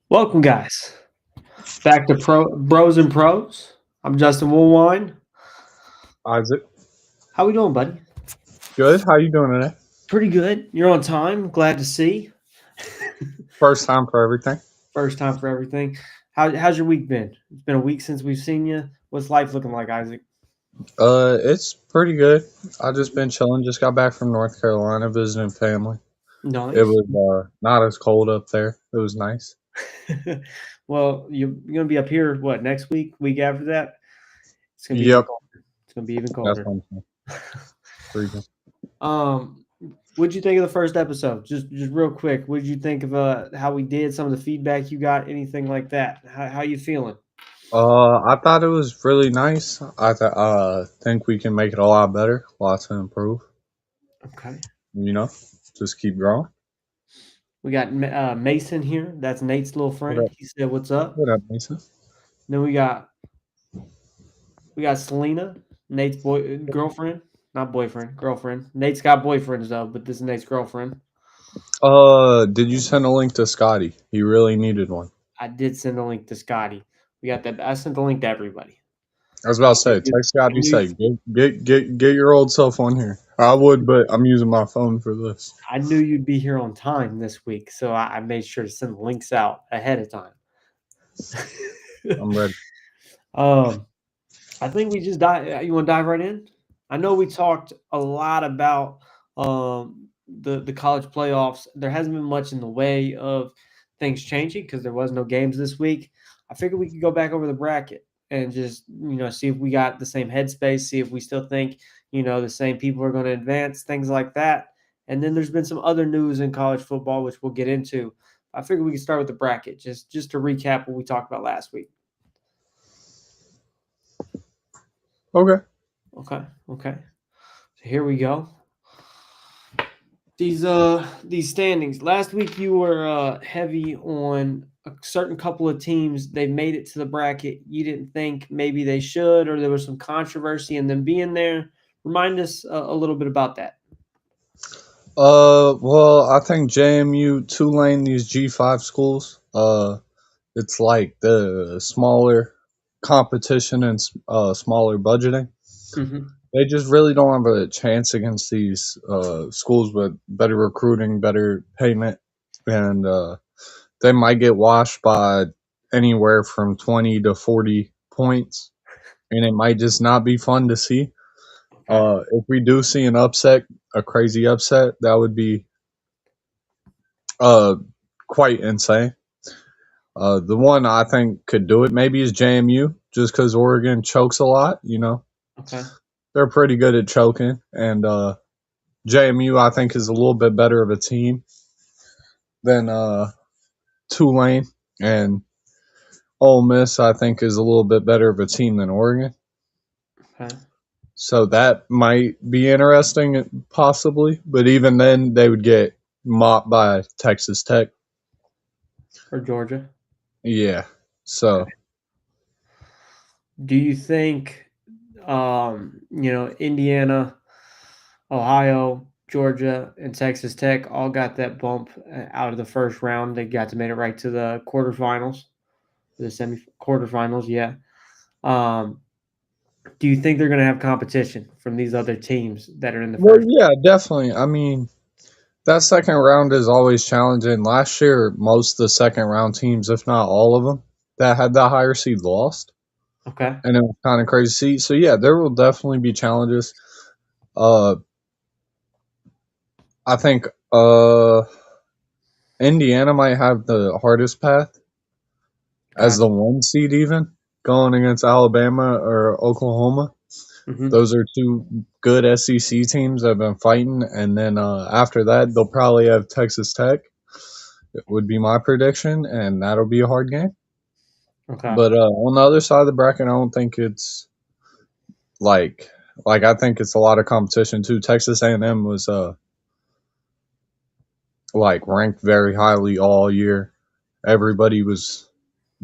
Welcome, guys. Back to Bros and Pros. I'm Justin Woolwine. Isaac, How we doing, buddy? good. How you doing today? Pretty good. You're on time. Glad to see. First time for everything. First time for everything. How's your week been? It's been a week since we've seen you. What's life looking like, Isaac? It's pretty good. I just been chilling. Just got back from North Carolina visiting family. It Nice. was not as cold up there. It was nice. Well, you're gonna be up here. What, next week? Week after that? It's gonna be even Yep, colder. It's gonna be even that's colder. one thing. Freezing. um, what'd you think of the first episode? Just real quick. What'd you think of how we did? Some of the feedback you got? Anything like that? How you feeling? I thought it was really nice. Think we can make it a lot better. Lots to improve. Okay. You know, just keep growing. We got Mason here. That's Nate's little What friend. up? He said, "What's up?" What up, Mason? Then we got Selena, Nate's girlfriend, not boyfriend, girlfriend. Nate's got boyfriends though, but this is Nate's girlfriend. Did you send a link to Scotty? He really needed one. I did send a link to Scotty. We got that. I sent the link to everybody. I was about to I say, text knew Scotty, you, say, get your old self on here. I would, but I'm using my phone for this. I knew you'd be here on time this week, so I made sure to send the links out ahead of time. I'm ready. um, I think we just dive. You want to dive right in? I know we talked a lot about the college playoffs. There hasn't been much in the way of things changing because there was no games this week. I figured we could go back over the bracket and just see if we got the same headspace, see if we still think the same people are going to advance, things like that. And then there's been some other news in college football which we'll get into. I figured we could start with the bracket just to recap what we talked about last week. Okay. Okay, okay. So here we go. These standings. Last week you were heavy on a certain couple of teams. They made it to the bracket. You didn't think maybe they should, or there was some controversy in them being there. Remind us a little bit about that. Well, I think JMU, Tulane, these G5 schools, it's like the smaller competition and smaller budgeting. Hmm. They just really don't have a chance against these schools with better recruiting, better payment, and they might get washed by anywhere from 20 to 40 points, and it might just not be fun to see. Okay. If we do see an upset, a crazy upset, that would be uh, quite insane. The one I think could do it maybe is JMU, just because Oregon chokes a lot. Okay. They're pretty good at choking, and JMU I think is a little bit better of a team than Tulane, and Ole Miss I think is a little bit better of a team than Oregon. Okay. So that might be interesting, possibly. But even then, they would get mopped by Texas Tech. Or Georgia. Yeah. Okay. So, Do you think Indiana, Ohio, Georgia, and Texas Tech all got that bump out of the first round? They got to make it right to the quarterfinals, the quarterfinals. Yeah. Um, do you think they're going to have competition from these other teams that are in the well, first? yeah, definitely. I mean, that second round is always challenging. Last year, most of the second round teams, if not all of them, that had the higher seed lost, Okay. and it was kind of crazy to see. So, yeah, there will definitely be challenges. Uh, I think Indiana might have the hardest path as the Gotcha. one seed, even going against Alabama or Oklahoma. Hmm. Those are two good SEC teams that have been fighting, and then after that, they'll probably have Texas Tech. It would be my prediction, and that'll be a hard game. Okay. But on the other side of the bracket, I don't think it's like I think it's a lot of competition too. Texas A&M was like ranked very highly all year. Everybody was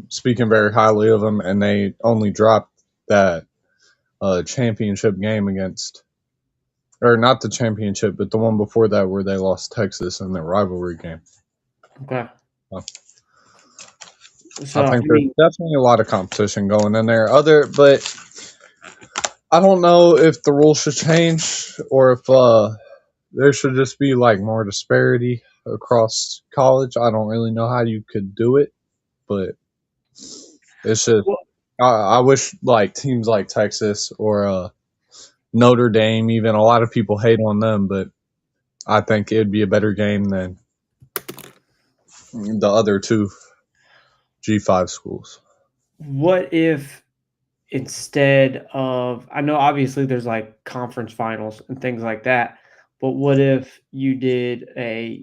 speaking very highly of them, and they only dropped that championship game against, or not the championship, but the one before that where they lost Texas in their rivalry game. Okay. So, So I I think there's mean, definitely a lot of competition going in there. But I don't know if the rules should change or if there should just be like more disparity across college. I don't really know how you could do it, but it's just well, I wish like teams like Texas or Notre Dame, even a lot of people hate on them, but I think it'd be a better game than the other two G5 schools. what if instead of, I know obviously there's like conference finals and things like that, but what if you did a,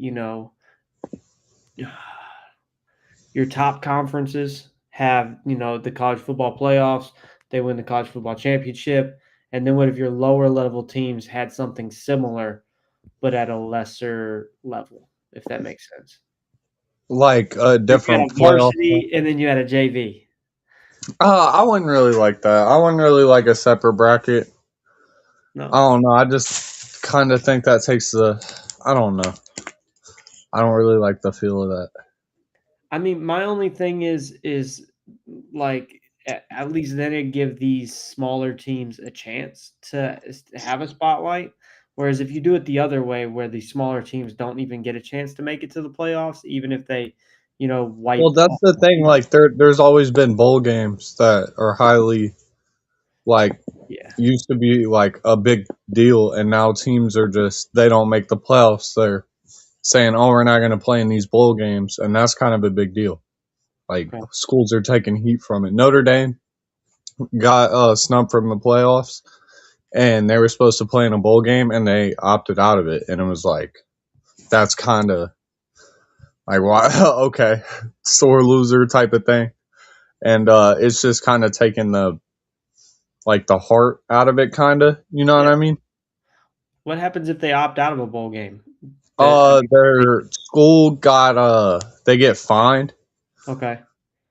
your top conferences have, the college football playoffs, they win the college football championship, and then what if your lower level teams had something similar but at a lesser level, if that makes sense? Like a You had different a playoff. varsity and then you had a JV. I wouldn't really like that. I wouldn't really like a separate bracket. I No. don't know. I just kind of think that takes the. I don't know. I don't really like the feel of that. I mean, my only thing is like at least then it give these smaller teams a chance to have a spotlight. Whereas if you do it the other way, where the smaller teams don't even get a chance to make it to the playoffs, even if they, Well, wipe that's off the a thing. few. Like there's always been bowl games that are highly like Yeah, used to be like a big deal, and now teams are just they don't make the playoffs. They're saying, "Oh, we're not going to play in these bowl games," and that's kind of a big deal. Like okay. schools are taking heat from it. Notre Dame got snubbed from the playoffs, and they were supposed to play in a bowl game, and they opted out of it, and it was like that's kind of like why okay sore loser type of thing, and it's just kind of taking the like the heart out of it, kind of, you know what Yeah. I mean? What happens if they opt out of a bowl game? That I mean, Their school got they get fined, okay.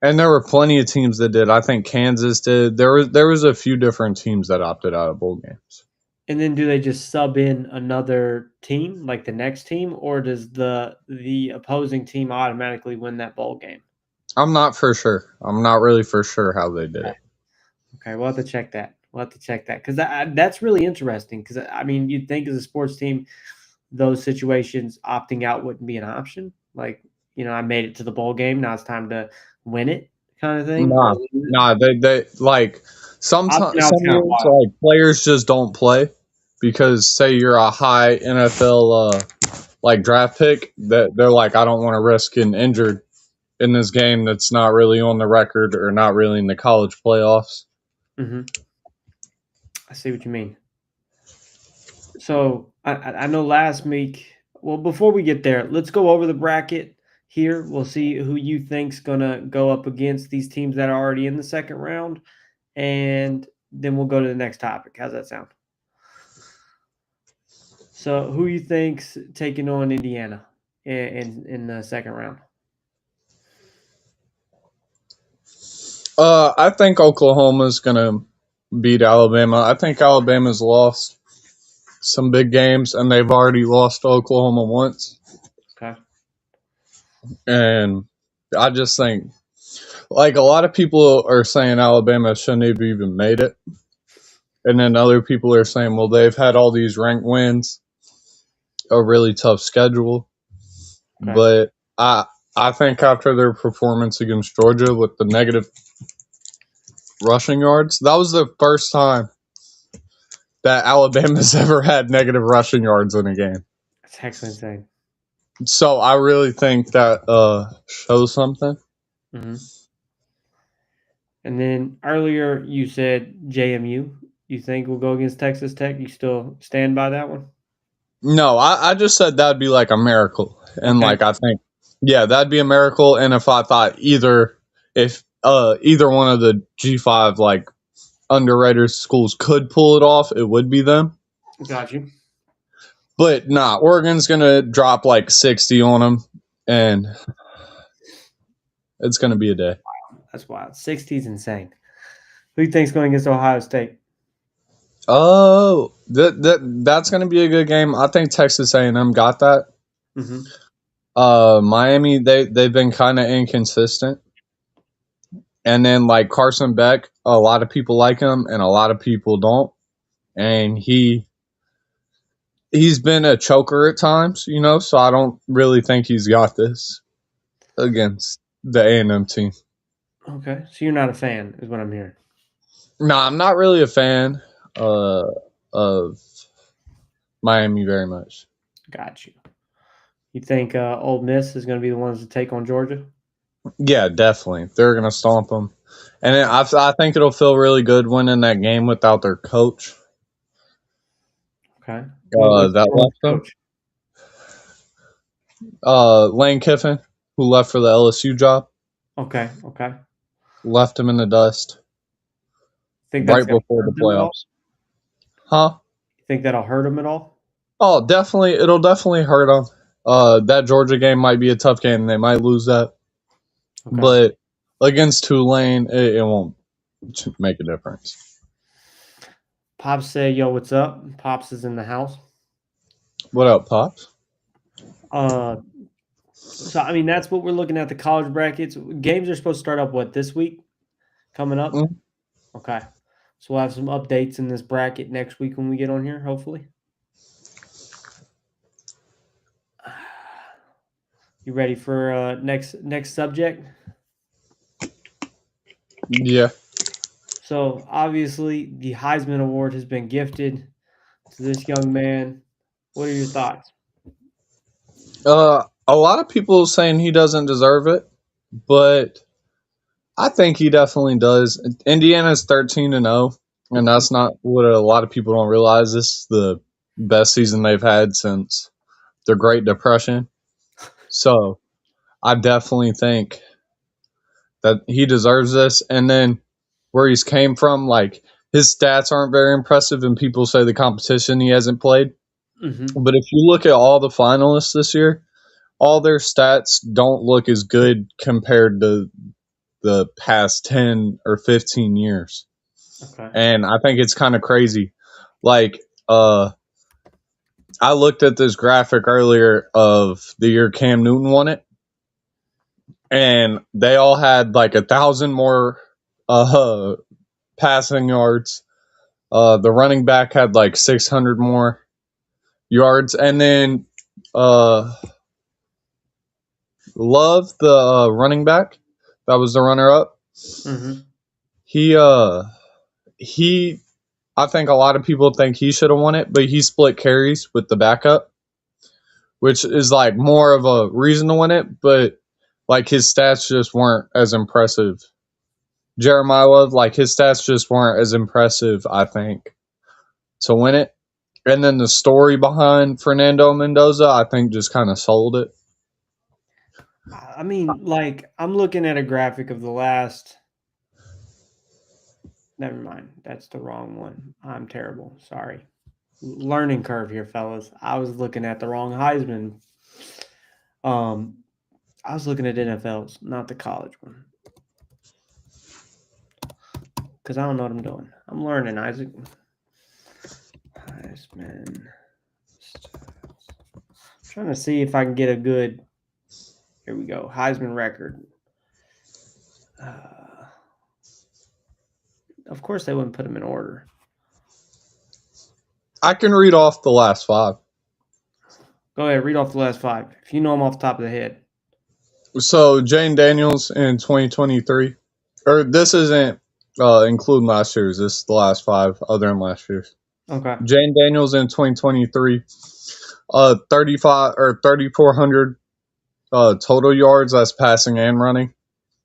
and there were plenty of teams that did. I think Kansas did. There was a few different teams that opted out of bowl games. And then do they just sub in another team, like the next team, or does the opposing team automatically win that bowl game? I'm not for sure. I'm not really for sure how they did Okay, it. okay, we'll have to check that. We'll have to check that because that's really interesting. Because I mean, you'd think as a sports team, those situations opting out wouldn't be an option. Like, I made it to the bowl game. Now it's time to win it, kind of thing, or Nah, nah. They like opting sometimes out's some kind of years wild. like players just don't play because say you're a high NFL like draft pick that they're like I don't want to risk getting injured in this game that's not really on the record or not really in the college playoffs. Hmm. I see what you mean. So I know last week. Well, before we get there, let's go over the bracket here. We'll see who you think's gonna go up against these teams that are already in the second round, and then we'll go to the next topic. How's that sound? So, who you think's taking on Indiana in the second round? I think Oklahoma's gonna beat Alabama. I think Alabama's lost some big games and they've already lost to Oklahoma once. Okay. And I just think like a lot of people are saying Alabama shouldn't have even made it. And then other people are saying, well, they've had all these ranked wins, a really tough schedule. Okay. But I think after their performance against Georgia with the negative rushing yards, that was the first time that Alabama's ever had negative rushing yards in a game. That's actually insane. So I really think that shows something. Hmm. And then earlier you said JMU. You think we'll go against Texas Tech? You still stand by that one? No, I just said that'd be like a miracle. And Okay. like I think yeah, that'd be a miracle. And if I thought if either one of the G5 like underrated schools could pull it off, it would be them. Got you. But nah, Oregon's gonna drop like 60 on them, and it's gonna be a day. That's wild. 60 is insane. Who do you think's going against Ohio State? Oh, that's gonna be a good game. I think Texas A&M got that. Hmm. Miami they've been kind of inconsistent. And then like Carson Beck, a lot of people like him and a lot of people don't. And he's been a choker at times, so I don't really think he's got this against the A&M team. Okay, so you're not a fan, is what I'm hearing. No, I'm not really a fan of Miami very much. Got you. You think Ole Miss is going to be the ones to take on Georgia? Yeah, definitely. They're going to stomp them. And I think it'll feel really good winning that game without their coach. Okay. What's That wrong with left the them. coach? Lane Kiffin, who left for the LSU job, Okay. left him in the dust Think that's right going to before the hurt them at all? playoffs. Huh? You think that'll hurt them at all? Oh, definitely. It'll definitely hurt them. That Georgia game might be a tough game. They might lose that. Okay. But against Tulane, it won't make a difference. Pops say, yo, what's up? Pops is in the house. What up, Pops? So, I mean, that's what we're looking at, the college brackets. Games are supposed to start up, what, this week? Coming up? Mm. Okay. So we'll have some updates in this bracket next week when we get on here, hopefully. You ready for next subject? Yeah. So, obviously, the Heisman Award has been gifted to this young man. What are your thoughts? A lot of people saying he doesn't deserve it, but I think he definitely does. Indiana's 13-0, and that's not what a lot of people don't realize. This is the best season they've had since the Great Depression. So I definitely think that he deserves this. And then where he's came from, like his stats aren't very impressive, and people say the competition he hasn't played. Mm-hmm. But if you look at all the finalists this year, all their stats don't look as good compared to the past 10 or 15 years. Okay. And I think it's kind of crazy. Like, I looked at this graphic earlier of the year Cam Newton won it, and they all had like 1,000 more passing yards. The running back had like 600 more yards, and then Love, the running back, that was the runner up. Mm-hmm. He I think a lot of people think he should have won it, but he split carries with the backup, which is like more of a reason to win it, but like his stats just weren't as impressive. Jeremiah Love, like his stats just weren't as impressive, I think, to win it. And then the story behind Fernando Mendoza, I think, just kind of sold it. I mean, like, I'm looking at a graphic of the last. Never mind. That's the wrong one. I'm terrible. Sorry. Learning curve here, fellas. I was looking at the wrong Heisman. I was looking at NFLs, not the college one. Because I don't know what I'm doing. I'm learning, Isaac. Heisman. Trying to see if I can get a good. Here we go. Heisman record. Of course, they wouldn't put them in order. I can read off the last 5. Go ahead, read off the last 5. If you know them off the top of the head. So Jane Daniels in 2023, or this isn't including last year's. This is the last 5 other than last year's. Okay. Jane Daniels in 2023, 35 or 3,400 total yards. That's passing and running,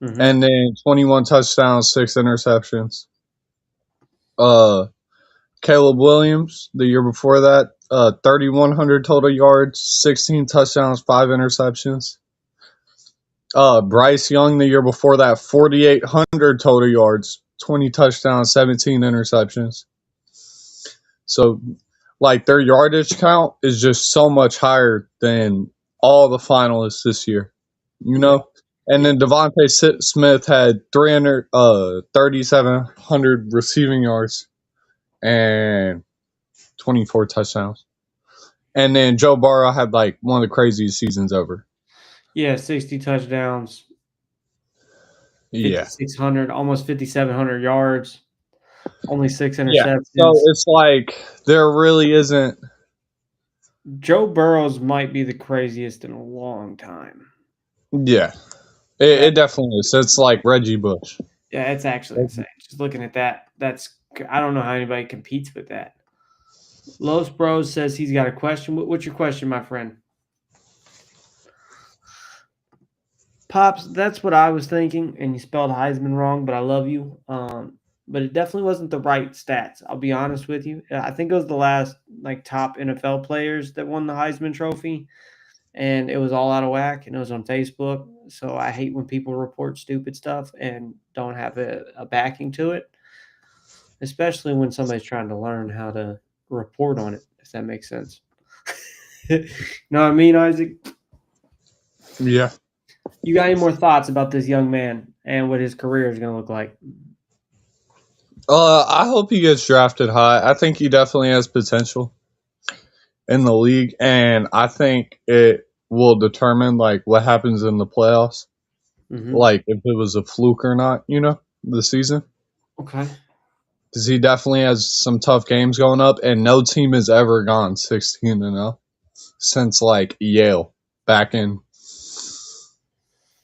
and then 21 touchdowns, 6 interceptions. Caleb Williams the year before that, 3,100 total yards, 16 touchdowns, 5 interceptions. Bryce Young the year before that, 4,800 total yards, 20 touchdowns, 17 interceptions. So, like, their yardage count is just so much higher than all the finalists this year, And then Devontae Smith had 3,700 receiving yards and 24 touchdowns. And then Joe Burrow had like one of the craziest seasons ever. Yeah, 60 touchdowns. Yeah. 5,600, almost 5,700 yards, only 6 Yeah. So interceptions. it's like there really isn't. Joe Burrows might be the craziest in a long time. Yeah. That It definitely is. It's like Reggie Bush. Yeah, it's actually insane. Just looking at that, I don't know how anybody competes with that. Los Bros says he's got a question. What's your question, my friend? Pops, that's what I was thinking, and you spelled Heisman wrong, but I love you. But it definitely wasn't the right stats. I'll be honest with you. I think it was the last like top NFL players that won the Heisman Trophy, and it was all out of whack, and it was on Facebook. So I hate when people report stupid stuff and don't have a backing to it, especially when somebody's trying to learn how to report on it. If that makes sense. You know what I mean, Isaac? Yeah. You got any more thoughts about this young man and what his career is going to look like? I hope he gets drafted high. I think he definitely has potential in the league, and I think it will determine like what happens in the playoffs, Mm-hmm. like if it was a fluke or not. The season, Okay. because he definitely has some tough games going up, and no team has ever gone 16-0 since like Yale back in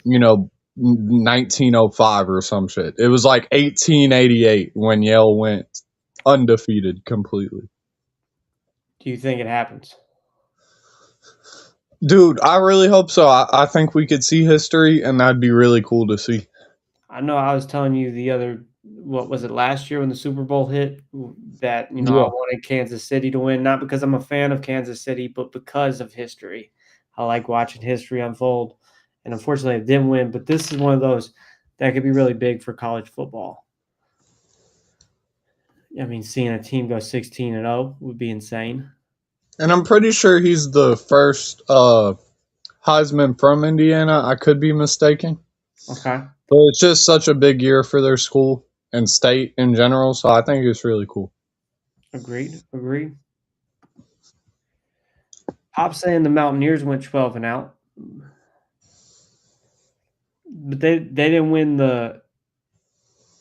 1905 or some shit. It was like 1888 when Yale went undefeated completely. Do you think it happens? Dude, I really hope so. I think we could see history, and that'd be really cool to see. I know I was telling you what was it, last year when the Super Bowl hit, that, I Yeah. wanted Kansas City to win, not because I'm a fan of Kansas City, but because of history. I like watching history unfold. And unfortunately, it didn't win, but this is one of those that could be really big for college football. I mean, seeing a team go 16-0 would be insane. And I'm pretty sure he's the first Heisman from Indiana. I could be mistaken. Okay. But it's just such a big year for their school and state in general, so I think it's really cool. Agreed. Agreed. Pop saying the Mountaineers went 12 and out, but they didn't win the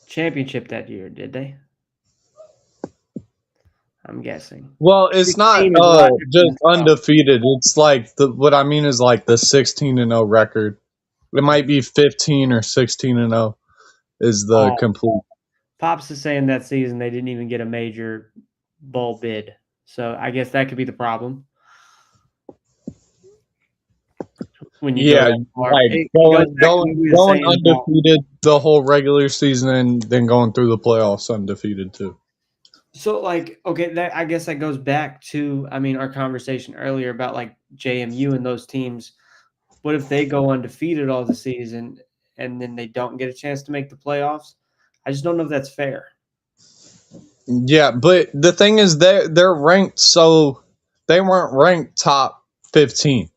championship that year, did they? I'm guessing. Well, it's not 16 is a lot different just than 12. undefeated. It's like what I mean is like the 16-0 record. It might be 15 or 16-0 is the Oh, complete. Pops is saying that season they didn't even get a major bowl bid. So I guess that could be the problem when you go Yeah, that far. like It goes back to what we were going saying about. undefeated the whole regular season and then going through the playoffs undefeated too. So, like, okay, that I guess that goes back to, I mean, our conversation earlier about like JMU and those teams. What if they go undefeated all the season and then they don't get a chance to make the playoffs? I just don't know if that's fair. Yeah, but the thing is they're ranked, so they weren't ranked top 15.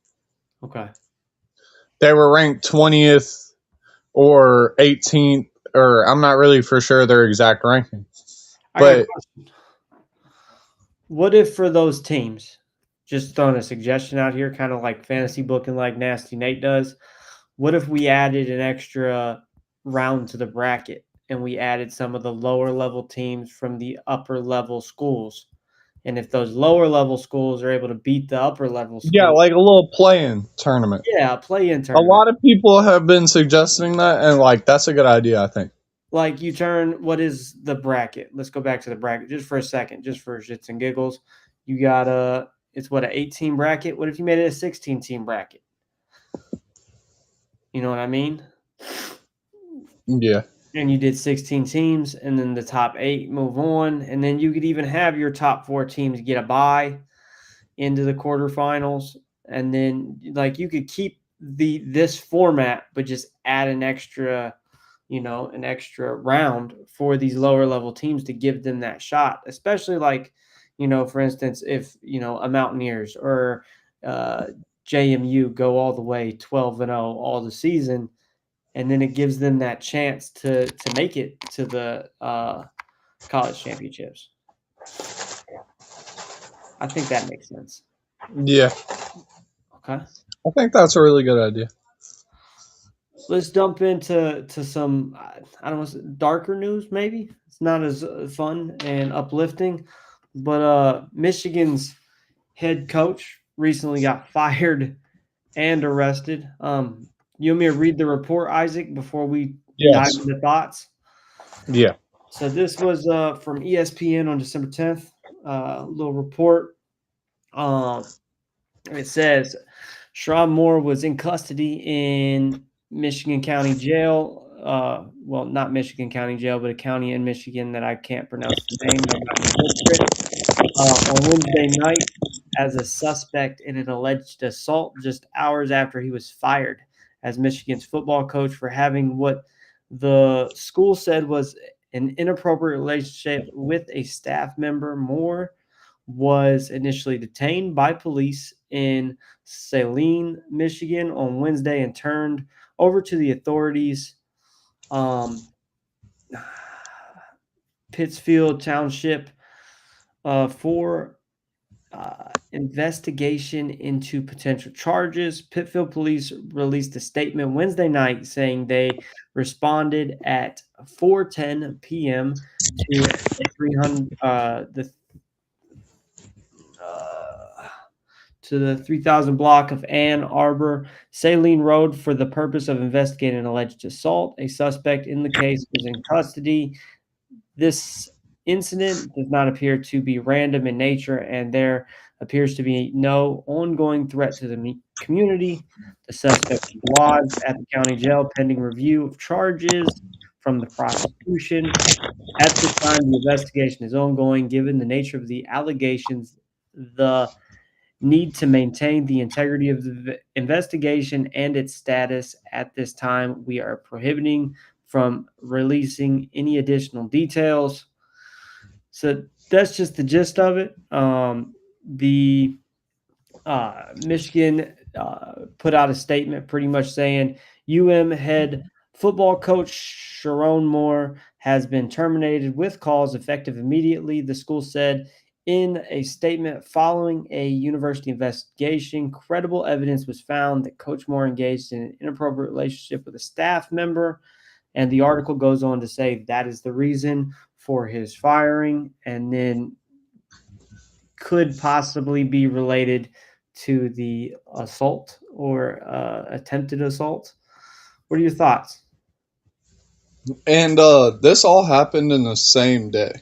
Okay. They were ranked 20th or 18th, or I'm not really for sure their exact ranking. I got a But question. What if for those teams, just throwing a suggestion out here, kind of like fantasy booking like Nasty Nate does, what if we added an extra round to the bracket and we added some of the lower level teams from the upper level schools? And if those lower level schools are able to beat the upper level yeah, school, like a little play-in tournament. yeah, a play-in A tournament. lot of people have been suggesting that, and like that's a good idea, I think. Like you turn, what is the bracket? Let's go back to the bracket just for a second, just for shits and giggles. You got it's what, an 18 bracket? What if you made it a 16 team bracket? You know what I mean? Yeah. And you did 16 teams, and then the top 8 move on, and then you could even have your top 4 teams get a bye into the quarterfinals, and then like you could keep this format, but just add an extra round for these lower level teams to give them that shot, especially like, for instance, if, a Mountaineers or JMU go all the way 12-0 all the season, and then it gives them that chance to make it to the college championships. I think that makes sense. Yeah. Okay. I think that's a really good idea. let's dump into some I don't know, darker news. Maybe it's not as fun and uplifting, but Michigan's head coach recently got fired and arrested. You want me to read the report, Isaac, before we dive Yes. into thoughts? Yeah. So this was from ESPN on December 10th. Little report. Um, it says Sherrod Moore was in custody in Michigan County Jail. Well, not Michigan County Jail, but a county in Michigan that I can't pronounce the name. I'm not going to butcher it. On Wednesday night as a suspect in an alleged assault just hours after he was fired as Michigan's football coach for having what the school said was an inappropriate relationship with a staff member. Moore was initially detained by police in Saline, Michigan on Wednesday and turned over to the authorities. Um, Pittsfield Township for investigation into potential charges. Pittsfield police released a statement Wednesday night saying they responded at 4:10 p.m. to a 300 uh, to the 3000 block of Ann Arbor Saline Road for the purpose of investigating an alleged assault. A suspect in the case is in custody. This incident does not appear to be random in nature, and there appears to be no ongoing threat to the community. The suspect is lodged at the county jail pending review of charges from the prosecution. At this time, the investigation is ongoing. Given the nature of the allegations, the need to maintain the integrity of the investigation and its status at this time, we are prohibiting from releasing any additional details. So that's just the gist of it. The Michigan put out a statement pretty much saying head football coach Sharon Moore has been terminated with cause effective immediately. The school said in a statement following a university investigation, credible evidence was found that Coach Moore engaged in an inappropriate relationship with a staff member. And the article goes on to say that is the reason for his firing. And then could possibly be related to the assault or attempted assault. What are your thoughts? And this all happened in the same day.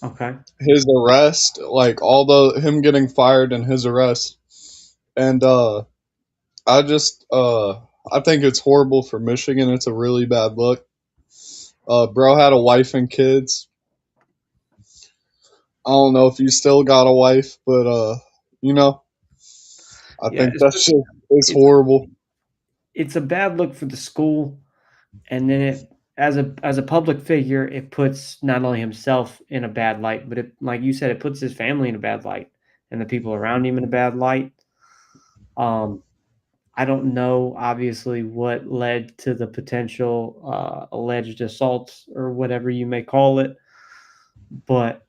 Okay. His arrest, like all the him getting fired and his arrest. And I just I think it's horrible for Michigan. It's a really bad look. Bro had a wife and kids. I don't know if you still got a wife, but you know, I Yeah, think that's just it's it's horrible. it's a bad look for the school, and then it as a public figure, it puts not only himself in a bad light, but it, like you said, it puts his family in a bad light and the people around him in a bad light. Um, I don't know, obviously, what led to the potential alleged assaults or whatever you may call it, but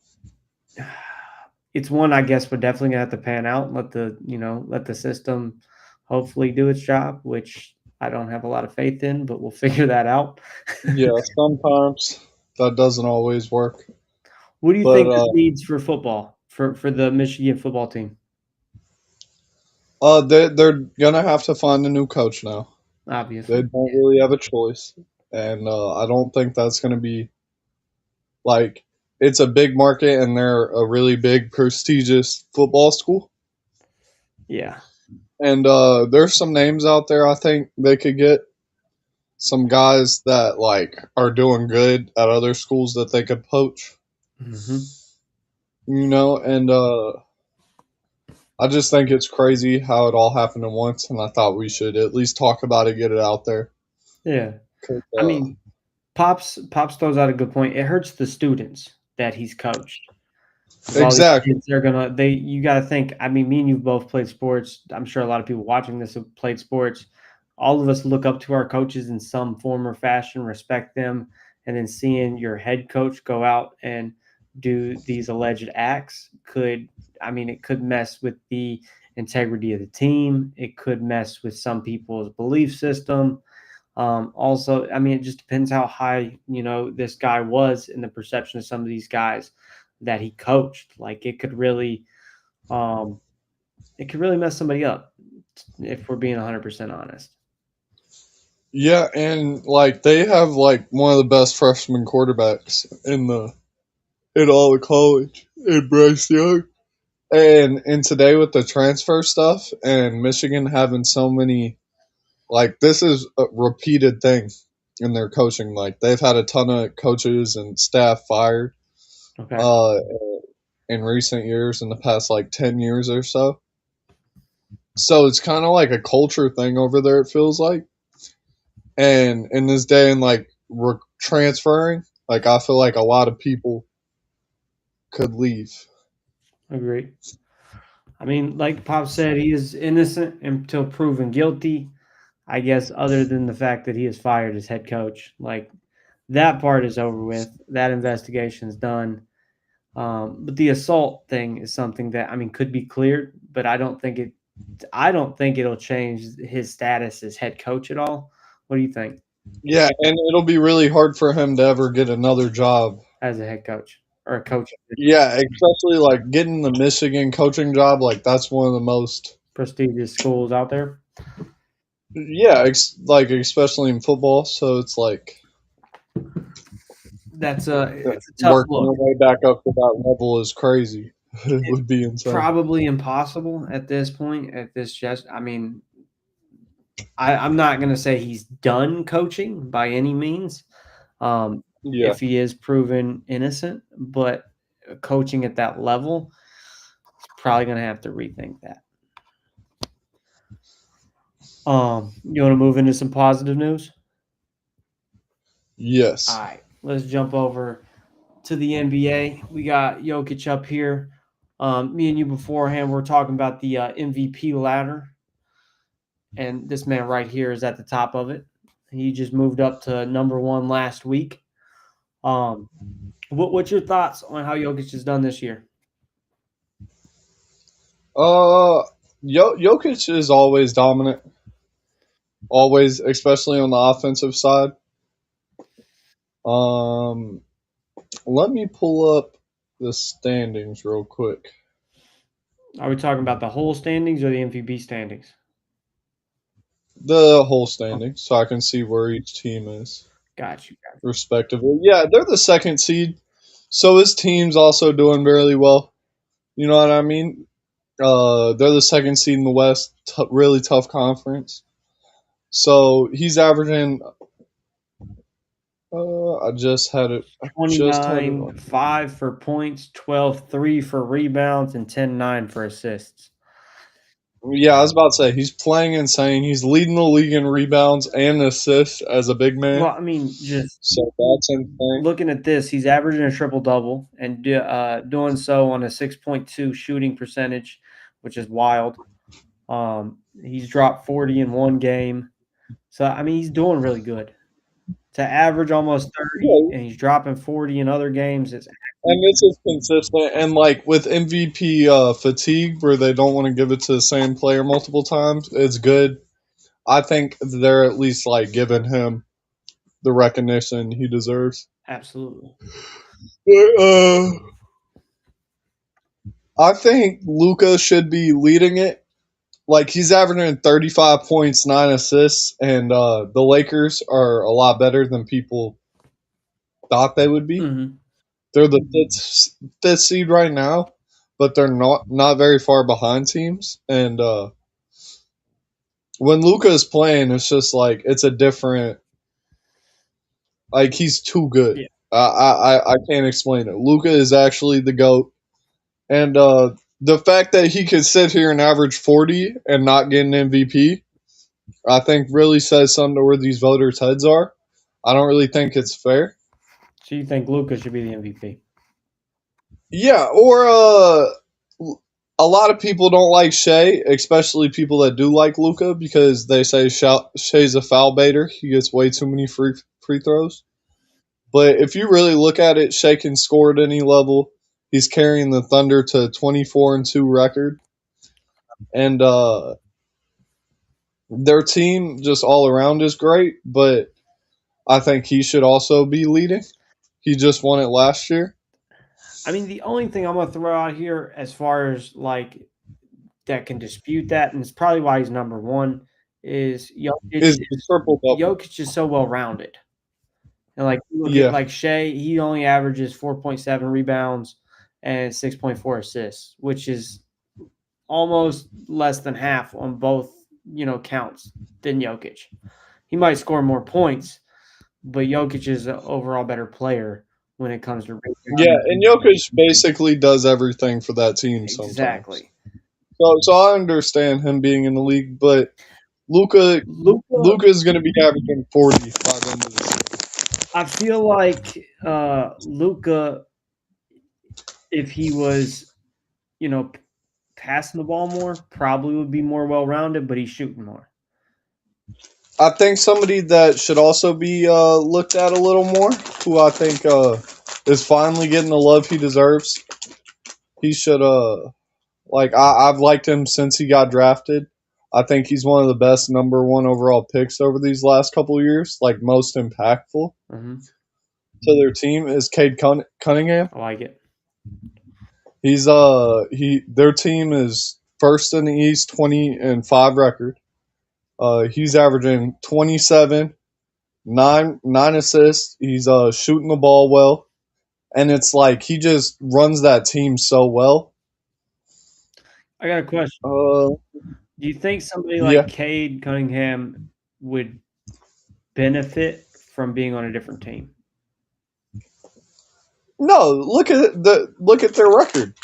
it's one I guess we're definitely gonna have to pan out and let the system hopefully do its job, which I don't have a lot of faith in, but we'll figure that out. Yeah, sometimes that doesn't always work, What do you but think this needs for football for the Michigan football team? they're gonna have to find a new coach now. They Obviously, don't really have a choice, and I don't think that's gonna be like it's a big market and they're a really big prestigious football school. yeah. And there's some names out there I think they could get some guys that like are doing good at other schools that they could poach, Hmm. and I just think it's crazy how it all happened at once, and I thought we should at least talk about it, get it out there. Yeah. 'Cause, I mean, Pops throws out a good point. It hurts the students that he's coached. Because all these exactly. kids, they're gonna they you gotta think, I mean, me and you've both played sports. I'm sure a lot of people watching this have played sports. All of us look up to our coaches in some form or fashion, respect them, and then seeing your head coach go out and do these alleged acts could, I mean, it could mess with the integrity of the team. It could mess with some people's belief system. Also, I mean, it just depends how high this guy was in the perception of some of these guys that he coached. Like um, it could really mess somebody up if we're being 100% honest. Yeah, and like they have like one of the best freshman quarterbacks in all of college, in Bryce Young. And today with the transfer stuff and Michigan having so many, like this is a repeated thing in their coaching. Like they've had a ton of coaches and staff fired Okay, uh, in recent years, in the past like 10 years or so. So it's kind of like a culture thing over there. It feels like, and in this day and like transferring, like I feel like a lot of people could leave. agree. I mean, like Pop said, he is innocent until proven guilty. I guess other than the fact that he is fired as head coach, like that part is over with. That investigation's done. But the assault thing is something that I mean could be cleared, but I don't think it. I don't think it'll change his status as head coach at all. What do you think Yeah, and it'll be really hard for him to ever get another job. as a head coach or a coach at Yeah, especially like getting the Michigan coaching job, like that's one of the most. prestigious schools out there? Yeah, like especially in football. So it's like It's a tough working look. your way back up to that level is crazy. It would be insane. Probably impossible at this point. At this just, I mean, I'm not going to say he's done coaching by any means. Yeah, If he is proven innocent, but coaching at that level, he's probably going to have to rethink that. You want to move into some positive news? All yes. right, let's jump over to the NBA. We got Jokic up here. Me and you beforehand, we're talking about the MVP ladder, and this man right here is at the top of it. He just moved up to number one last week. Um, what's your thoughts on how Jokic has done this year? Uh, Jokic is always dominant, always, especially on the offensive side. Um, Let me pull up the standings real quick. Are we talking about the whole standings or the MVP standings? The whole standings, so I can see where each team is, Got you. respectively. Yeah, they're the second seed, so his team's also doing really well. You know what I mean? They're the second seed in the West, really tough conference. So he's averaging. I just had it. I just had it 29 on. 5 for points, 12 3 for rebounds, and 10 9 for assists. Yeah, I was about to say he's playing insane. He's leading the league in rebounds and assists as a big Well, man. I mean, just So that's insane. looking at this, he's averaging a triple double and doing so on a 6.2 shooting percentage, which is wild. He's dropped 40 in one game. So, I mean, he's doing really good. To average almost 30 Yeah, and he's dropping 40 in other games, it's and this is consistent. And like with MVP fatigue, where they don't want to give it to the same player multiple times, it's good. I think they're at least like giving him the recognition he deserves. absolutely. Uh, I think Luca should be leading it. Like he's averaging 35 points, 9 assists, and the Lakers are a lot better than people thought they would be. Hmm. They're the fifth seed right now, but they're not very far behind teams. And when Luca is playing, it's just like it's a different. Like he's too good. Yeah. I can't explain it. Luca is actually the goat, and the fact that he could sit here and average 40 and not get an MVP, I think really says something to where these voters' heads are. I don't really think it's fair. So you think Luca should be the MVP? Yeah, or a lot of people don't like Shea, especially people that do like Luca, because they say Shea's a foul baiter. He gets way too many free throws. But if you really look at it, Shea can score at any level. He's carrying the Thunder to 24-2 record. and their team just all around is great. But I think he should also be leading. He just won it last year. I mean, the only thing I'm gonna throw out here as far as like that can dispute that, and it's probably why he's number one, is Is the triple double? Jokic is so well rounded. And like you look at Yeah, like Shea, he only averages 4.7 rebounds and 6.4 assists, which is almost less than half on both, counts than Jokic. He might score more points, but Jokic is an overall better player when it comes to yeah, rebounding. and Jokic basically does everything for that team sometimes. Exactly. So I understand him being in the league, but Luca Luca, Luca is going to be averaging 40 by the end of the season. I feel like Luca, if he was, you know, passing the ball more, probably would be more well rounded, but he's shooting more. I think somebody that should also be looked at a little more, who I think is finally getting the love he deserves. He should I've liked him since he got drafted. I think he's one of the best number one overall picks over these last couple of years, like most impactful Mm-hmm. to their team is Cunningham. I like it. He's their team is first in the East, 20-5 record. He's averaging 27, nine assists. He's shooting the ball well, and it's like he just runs that team so well. I got a question. Uh, Do you think somebody like yeah. Cade Cunningham would benefit from being on a different team? No, look at their record.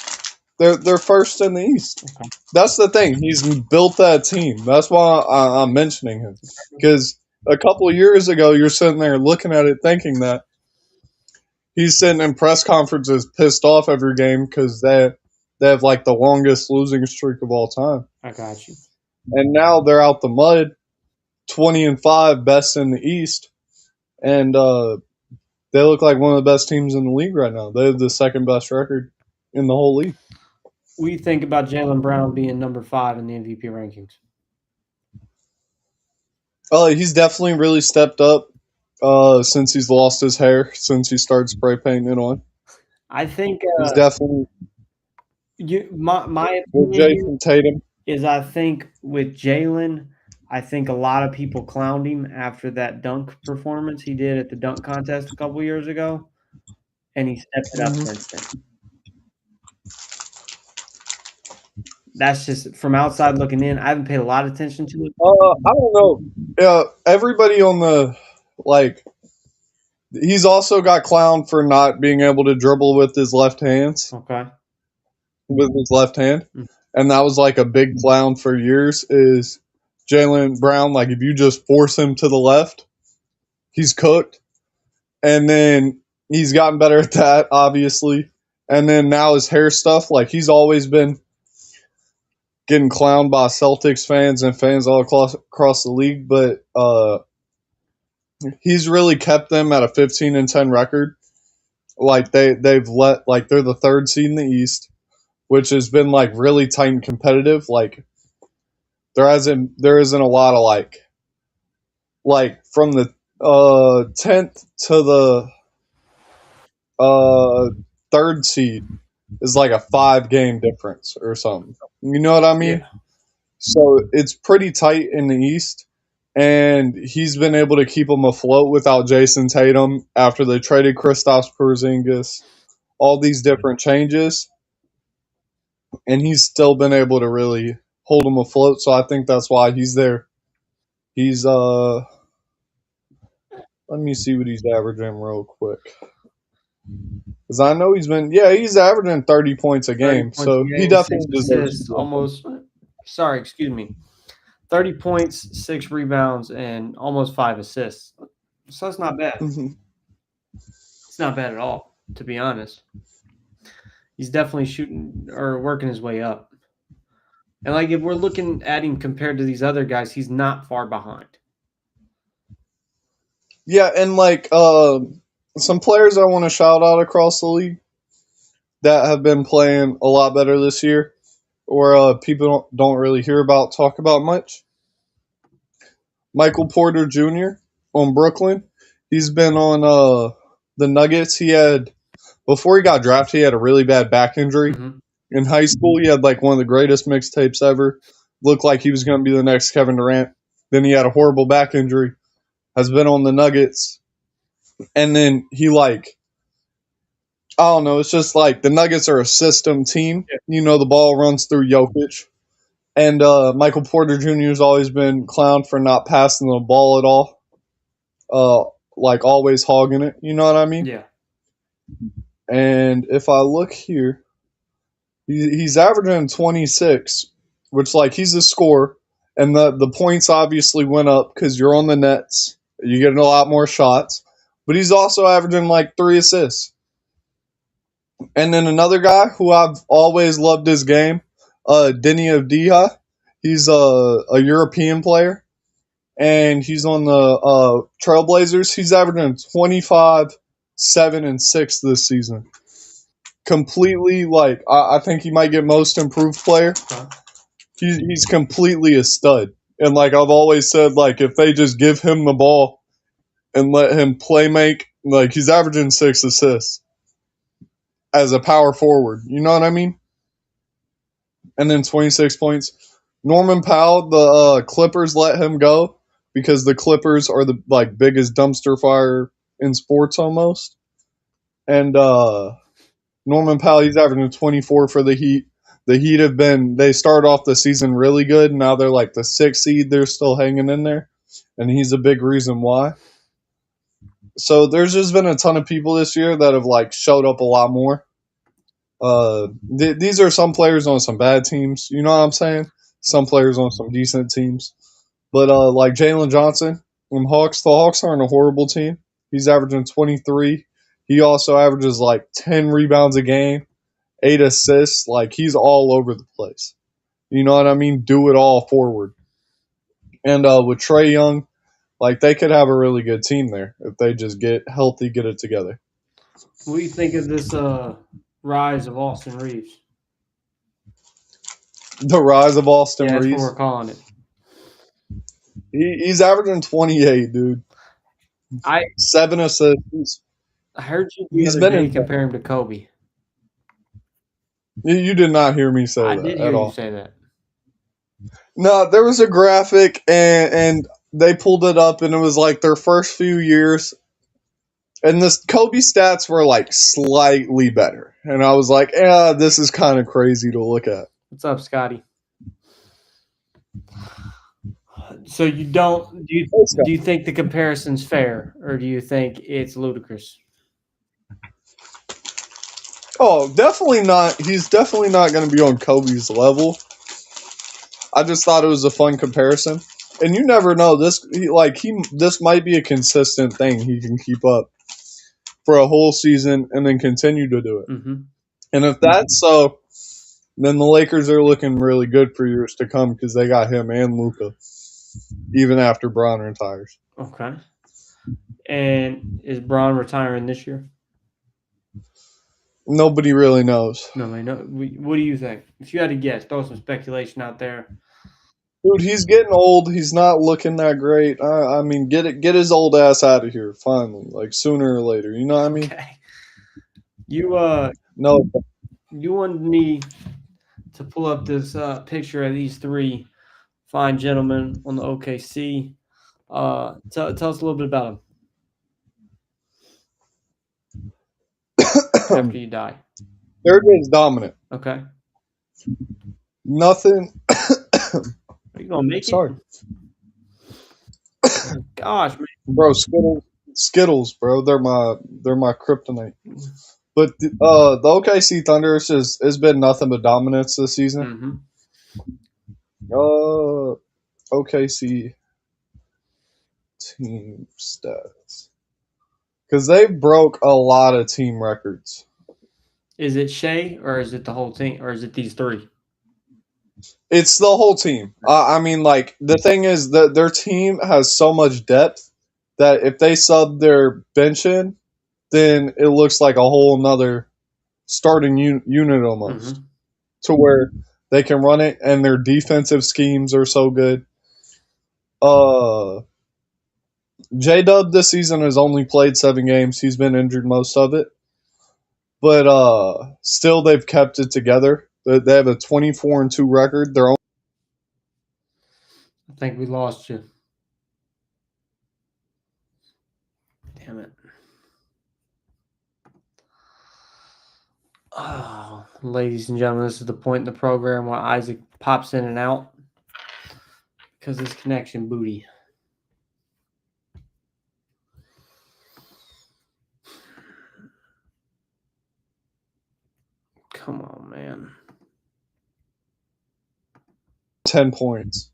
They're first in the East. Okay. That's the thing. He's built that team. That's why I'm mentioning him. Because a couple of years ago, you're sitting there looking at it, thinking that he's sitting in press conferences, pissed off every game because they have like the longest losing streak of all time. I got you. And now they're out the mud, 20-5, best in the East, and they look like one of the best teams in the league right now. They have the second best record in the whole league. What do you think about Jaylen Brown being number 5 in the MVP rankings? He's definitely really stepped up since he's lost his hair, since he started spray painting it on. I think He's definitely my with opinion here Jason Tatum. is I think with Jalen, I think a lot of people clowned him after that dunk performance he did at the dunk contest a couple years ago, and he stepped it up Mm-hmm. since then. That's just from outside looking in. I haven't paid a lot of attention to it. I don't know. Everybody on the like, he's also got clowned for not being able to dribble with his left hands, Okay. with his left hand, Mm. and that was like a big clown for years. Is Jaylen Brown like if you just force him to the left, he's cooked, and then he's gotten better at that, obviously, and then now his hair stuff, like he's always been getting clowned by Celtics fans and fans all across the league, but he's really kept them at a 15-10 record. Like they've let like they're the third seed in the East, which has been like really tight and competitive. Like there isn't a lot of like from the 10th to the third seed is like a 5 game difference or something. You know what I mean? Yeah. So it's pretty tight in the East, and he's been able to keep them afloat without Jason Tatum after they traded Kristaps Porzingis, all these different changes, and he's still been able to really hold them afloat. So I think that's why he's there. He's let me see what he's averaging real quick. Because I know he's averaging 30 points a 30 game, points a so he game, 6 definitely deserves assists, to be up there. almost. Sorry, excuse me. 30 points, 6 rebounds, and almost 5 assists. So it's not bad. Mhm. It's not bad at all, to be honest. He's definitely shooting or working his way up. And like if we're looking at him compared to these other guys, he's not far behind. Yeah, and like some players I want to shout out across the league that have been playing a lot better this year. or people don't really hear about, talk about much. Michael Porter Jr. on Brooklyn. He's been on the Nuggets. He had before he got drafted, he had a really bad back injury. Mm-hmm. In high school, he had like one of the greatest mixtapes ever. Looked like he was going to be the next Kevin Durant. Then he had a horrible back injury. Has been on the Nuggets, and then he like I don't know. It's just like the Nuggets are a system team. You know, the ball runs through Jokic, and Michael Porter Jr. has always been clowned for not passing the ball at all. Like always hogging it. You know what I mean? Yeah. And if I look here, he's averaging 26, which like he's a scorer, and the points obviously went up because you're on the Nets. You're getting a lot more shots, but he's also averaging like 3 assists. And then another guy who I've always loved his game, Denny Avdija. He's a European player, and he's on the Trailblazers. He's averaging 25, 7, and 6 this season. Completely, like, I think he might get most improved player. Huh. He's completely a stud. And, like, I've always said, like, if they just give him the ball and let him play make, like, he's averaging 6 assists as a power forward. You know what I mean? And then 26 points. Norman Powell, the Clippers let him go because the Clippers are the, like, biggest dumpster fire in sports almost. And, Norman Powell, he's averaging 24 for the Heat. The Heat they started off the season really good. Now they're like the 6th seed. They're still hanging in there. And he's a big reason why. So there's just been a ton of people this year that have like showed up a lot more. These are some players on some bad teams. You know what I'm saying? Some players on some decent teams. But like Jalen Johnson from Hawks, the Hawks aren't a horrible team. He's averaging 23. He also averages like 10 rebounds a game, 8 assists. Like he's all over the place. You know what I mean? Do it all forward. And with Trae Young, like they could have a really good team there if they just get healthy, get it together. What do you think of this rise of Austin Reeves? The rise of Austin That's what Reeves. we're calling it. He's averaging 28, dude. 7 assists. I heard you the He's other been day in. compare him to Kobe. You did not hear me say I that did hear at you all. say that. No, there was a graphic and they pulled it up and it was like their first few years. And this Kobe stats were like slightly better. And I was like, this is kind of crazy to look at. What's up, Scotty? So you don't do you think the comparison's fair, or do you think it's ludicrous? Oh, definitely not. He's definitely not going to be on Kobe's level. I just thought it was a fun comparison. And you never know. This might be a consistent thing he can keep up for a whole season and then continue to do it. Mm-hmm. And if that's so, then the Lakers are looking really good for years to come because they got him and Luka, even after Bron retires. Okay. And is Bron retiring this year? Nobody really knows. No. What do you think? If you had to guess, throw some speculation out there. Dude, he's getting old. He's not looking that great. I mean, get his old ass out of here finally, like sooner or later. You know what I mean? Okay. You No. You wanted me to pull up this picture of these three fine gentlemen on the OKC. Tell us a little bit about them after you die. They're just dominant. Okay. Nothing. Are you gonna make Sorry. it? Gosh, man. Bro, Skittles, bro. They're my kryptonite. But the OKC Thunder has been nothing but dominance this season. Mm-hmm. OKC team stats, because they broke a lot of team records. Is it Shea or is it the whole team or is it these three? It's the whole team. I mean, like the thing is that their team has so much depth that if they sub their bench in, then it looks like a whole nother starting unit almost. Mm-hmm. To where They can run it, and their defensive schemes are so good. Uh, J Dub this season has only played 7 games. He's been injured most of it, but still they've kept it together. They have a 24-2 record. They're I think we lost you. Damn it. Oh, ladies and gentlemen, this is the point in the program where Isaac pops in and out because this connection booty. Come on, man. 10 points.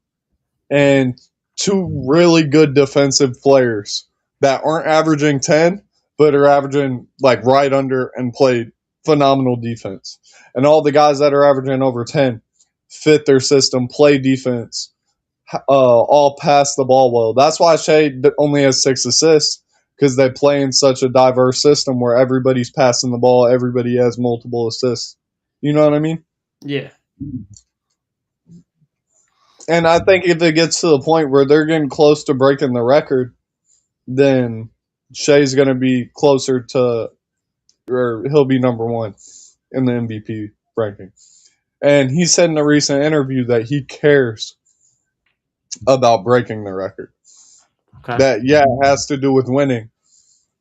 And 2 really good defensive players that aren't averaging 10, but are averaging like right under and play phenomenal defense. And all the guys that are averaging over 10 fit their system, play defense, all pass the ball well. That's why Shea only has 6 assists, because they play in such a diverse system where everybody's passing the ball, everybody has multiple assists. You know what I mean? Yeah. And I think if it gets to the point where they're getting close to breaking the record, then Shea's going to be closer to, or he'll be number 1 in the MVP ranking. And he said in a recent interview that he cares about breaking the record. Okay. That, yeah, it has to do with winning.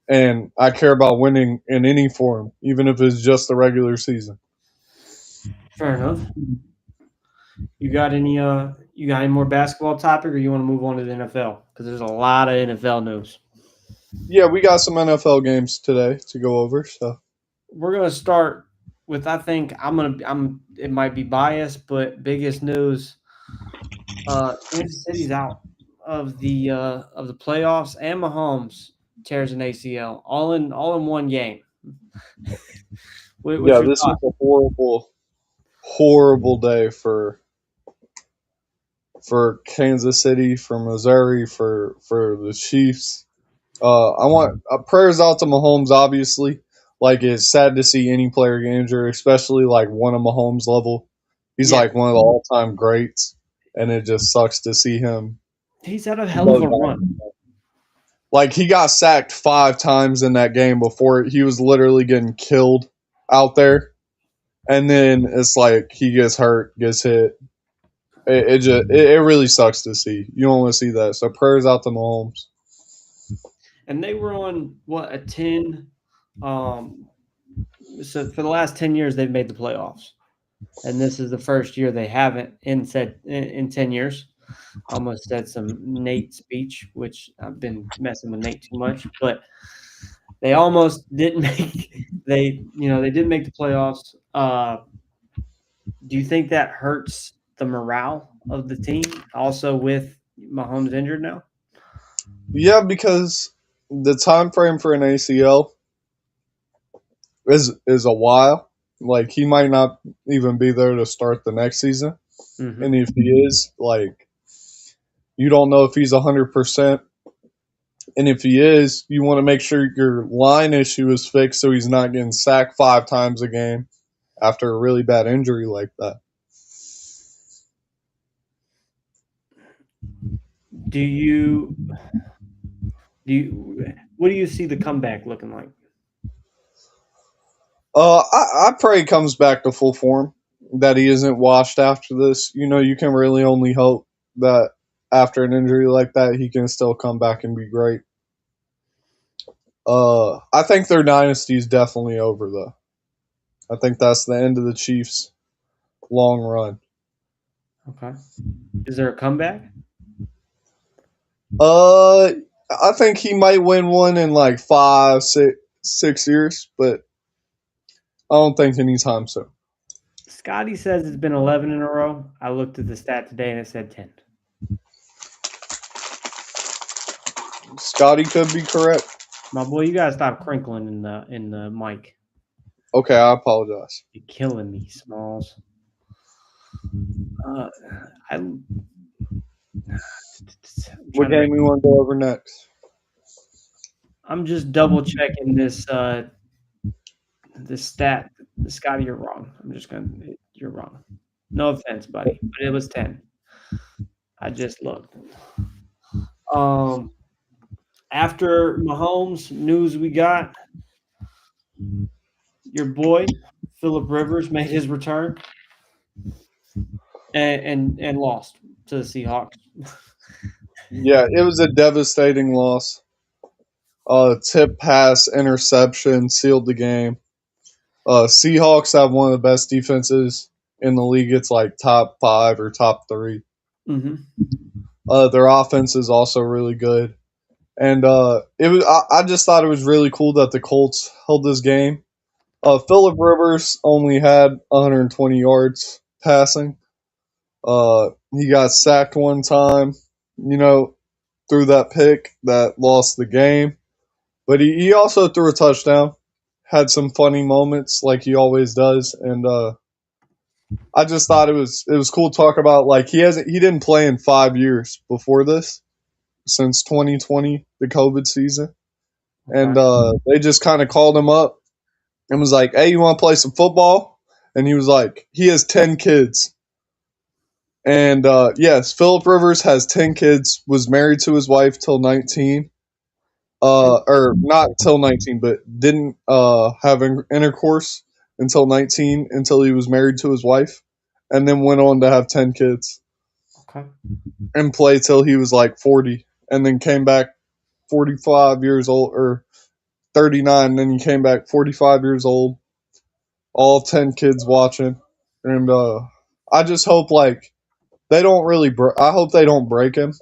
And I care about winning in any form, even if it's just the regular season. Fair enough. You got any more basketball topic, or you want to move on to the NFL? Because there's a lot of NFL news. Yeah, we got some NFL games today to go over. So We're gonna start with, I think it might be biased, but biggest news. Kansas City's out of the playoffs, and Mahomes tears an ACL all in one game. What's yeah, your this thought? was a horrible, horrible day for Kansas City, for Missouri, for the Chiefs. I want prayers out to Mahomes. Obviously, like it's sad to see any player get injured, especially like one of Mahomes' level. He's Yeah, like one of the all-time greats, and it just sucks to see him he's had a hell of go a down. run. Like he got sacked 5 times in that game before he was literally getting killed out there, and then it's like he gets hurt, gets hit. It really sucks to see. You don't want to see that. So prayers out to Mahomes. And they were on what, a 10. So for the last 10 years they've made the playoffs, and this is the first year they haven't in 10 years. Almost said some Nate speech, which I've been messing with Nate too much, but they almost didn't make they didn't make the playoffs. Do you think that hurts the morale of the team? Also, with Mahomes injured now. Yeah, because the time frame for an ACL is a while. Like he might not even be there to start the next season, Mm-hmm. and if he is, like you don't know if he's 100%. And if he is, you want to make sure your line issue is fixed so he's not getting sacked 5 times a game after a really bad injury like that. Do you what do you see the comeback looking like? I pray he comes back to full form, that he isn't washed after this. You know, you can really only hope that after an injury like that, he can still come back and be great. I think their dynasty is definitely over, though. I think that's the end of the Chiefs' long run. Okay. Is there a comeback? Uh, I think he might win one in like 5, 6 years, but I don't think anytime soon. Scotty says it's been 11 in a row. I looked at the stat today and it said 10. Scotty could be correct. My boy, you gotta stop crinkling in the mic. Okay, I apologize. You're killing me, Smalls. What game you want to go over next? I'm just double checking this stat. Scotty, you're wrong. You're wrong. No offense, buddy, but it was 10. I just looked. Um, After Mahomes news we got, your boy Philip Rivers made his return and lost to the Seahawks. Yeah, it was a devastating loss. Tip pass, interception, sealed the game. Seahawks have one of the best defenses in the league. It's like top five or top three. Mm-hmm. Their offense is also really good. And it was. I just thought it was really cool that the Colts held this game. Philip Rivers only had 120 yards passing. He got sacked one time, you know, threw that pick that lost the game. But he also threw a touchdown. Had some funny moments like he always does, and I just thought it was cool to talk about. Like he didn't play in 5 years before this, since 2020, the COVID season, and Okay. they just kind of called him up and was like, "Hey, you want to play some football?" And he was like, "He has 10 kids." And yes, Philip Rivers has 10 kids. Was married to his wife till 19. Or not till 19, but didn't have intercourse until 19, until he was married to his wife, and then went on to have 10 kids Okay. and play till he was like 40, and then came back 45 years old or 39. And then he came back 45 years old, all 10 kids watching, and I just hope like they don't really. I hope they don't break him.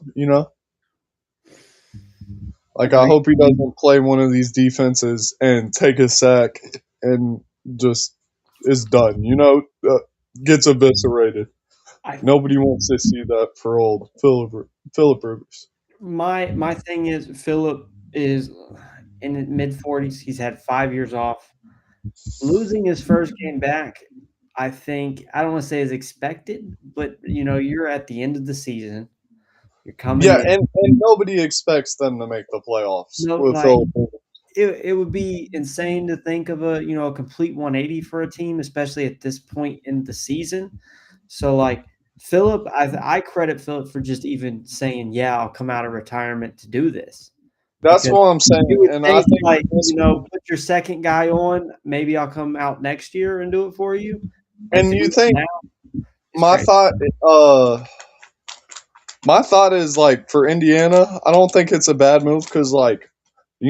Like I Agreed. hope he doesn't play one of these defenses and take a sack and just is done. Gets eviscerated. I Nobody wants to see that for old Philip Rivers. my thing is Philip is in his mid-40s. He's had 5 years off. Losing his first game back, I think I don't want to say is expected, but you're at the end of the season. You're coming Yeah, in. and nobody expects them to make the playoffs No, with like Philip Rivers. it would be insane to think of a complete 180 for a team, especially at this point in the season. So like Philip, I credit Philip for just even saying, "Yeah, I'll come out of retirement to do this," That's because what I'm you saying, would and I think think like this, put your second guy on. Maybe I'll come out next year and do it for you, but and to do you it think now is my crazy. thought, uh, my thought is like for Indiana, I don't think it's a bad move because like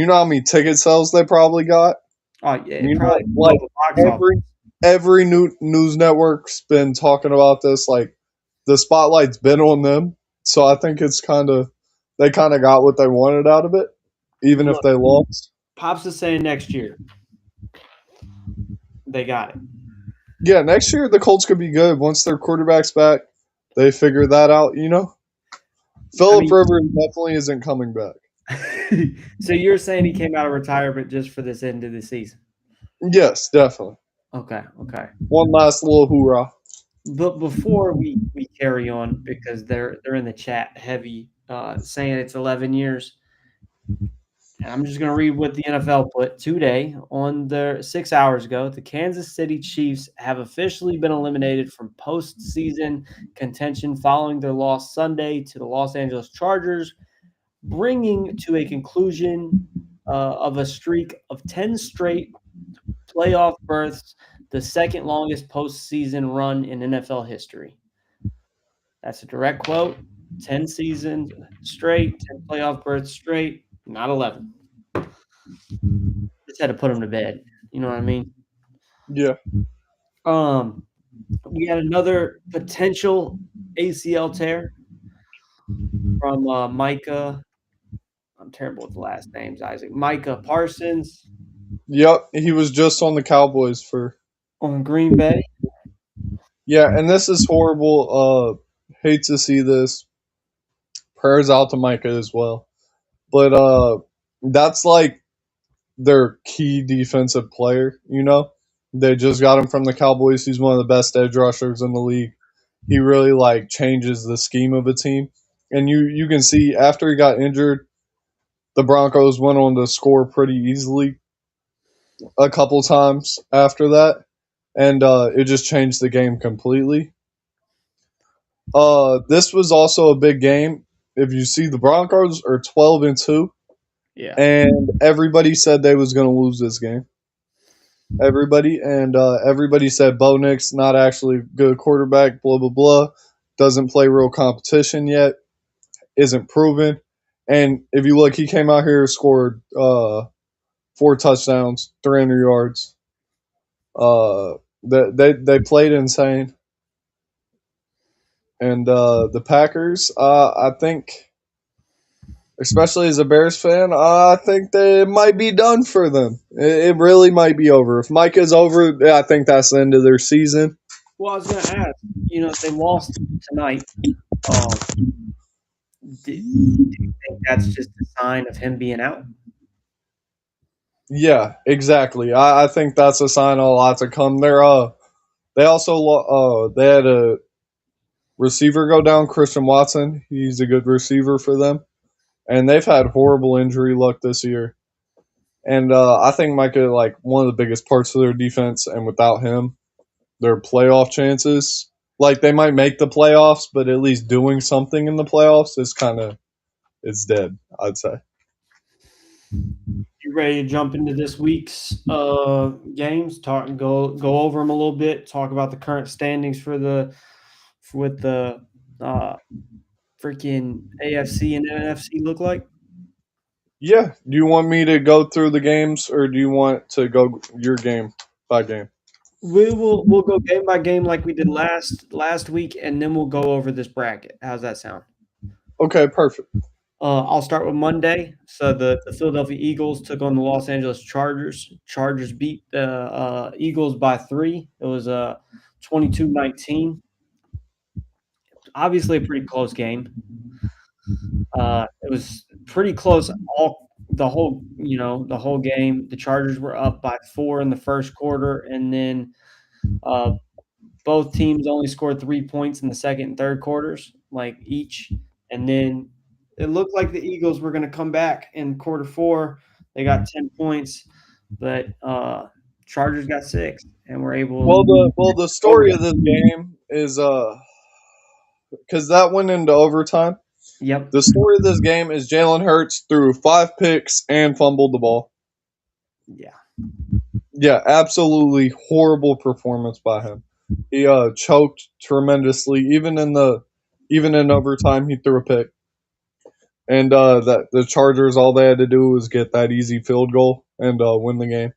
how many ticket sales they probably got. Oh yeah, it probably blew Like up the box office. every new news network's been talking about this. Like the spotlight's been on them, so I think it's they kind of got what they wanted out of it, even if Look, they lost. Pops is saying next year they got it. Yeah, next year the Colts could be good once their quarterback's back. They figure that out. I Philip mean, Rivers definitely isn't coming back. so you're saying he came out of retirement just for this end of the season? Yes, definitely. Okay, okay. One last little hoorah. But before we carry on, because they're in the chat heavy, saying it's 11 years, and I'm just going to read what the NFL put today on their 6 hours ago. The Kansas City Chiefs have officially been eliminated from postseason contention following their loss Sunday to the Los Angeles Chargers, bringing to a conclusion of a streak of 10 straight playoff berths, the second longest postseason run in NFL history. That's a direct quote. 10 seasons straight, 10 playoff berths straight, not 11. Just had to put them to bed. You know what I mean? Yeah. Um, we had another potential ACL tear from Micah. I'm terrible with the last names, Isaac. Micah Parsons Yep. He was just on the Cowboys for. on Green Bay. Yeah, and this is horrible. Hate to see this. Prayers out to Micah as well. But that's like their key defensive player. They just got him from the Cowboys. He's one of the best edge rushers in the league. He really like changes the scheme of a team. And you can see after he got injured, the Broncos went on to score pretty easily a couple times after that. And it just changed the game completely. This was also a big game. If you see, the Broncos are 12-2, Yeah. and everybody said they was going to lose this game. Everybody said Bo Nix not actually good quarterback. Blah blah blah. Doesn't play real competition yet. Isn't proven. And if you look, he came out here, scored 4 touchdowns, 300 yards. They played insane. And the Packers, I think, especially as a Bears fan, I think they might be done for them. It really might be over. If Mike is over, I think that's the end of their season. Well, I was going to ask, if they lost tonight, um, do you think that's just a sign of him being out? Yeah, exactly. I think that's a sign of a lot to come. They also they had a receiver go down, Christian Watson. He's a good receiver for them, and they've had horrible injury luck this year. And I think Micah, like, one of the biggest parts of their defense, and without him, their playoff chances, like, they might make the playoffs, but at least doing something in the playoffs is kind of, it's dead, I'd say. You ready to jump into this week's games? Go over them a little bit. Talk about the current standings for with the uh, freaking AFC and NFC look like. Yeah. Do you want me to go through the games, or do you want to go your game by game? We'll go game by game like we did last week, and then we'll go over this bracket. How's that sound? Okay, perfect. I'll start with Monday. So the Philadelphia Eagles took on the Los Angeles Chargers. Chargers beat the Eagles by 3. It was 22-19. Obviously, a pretty close game. It was pretty close the whole game. The Chargers were up by 4 in the first quarter, and then uh, both teams only scored 3 points in the second and third quarters, like each. And then it looked like the Eagles were going to come back in quarter 4. They got 10 points, but Chargers got 6 and were able. Well, the story of this game is because that went into overtime. Yep. The story of this game is Jalen Hurts threw 5 picks and fumbled the ball. Yeah. Yeah, absolutely horrible performance by him. He choked tremendously. Even in overtime, he threw a pick. And that the Chargers, all they had to do was get that easy field goal and win the game.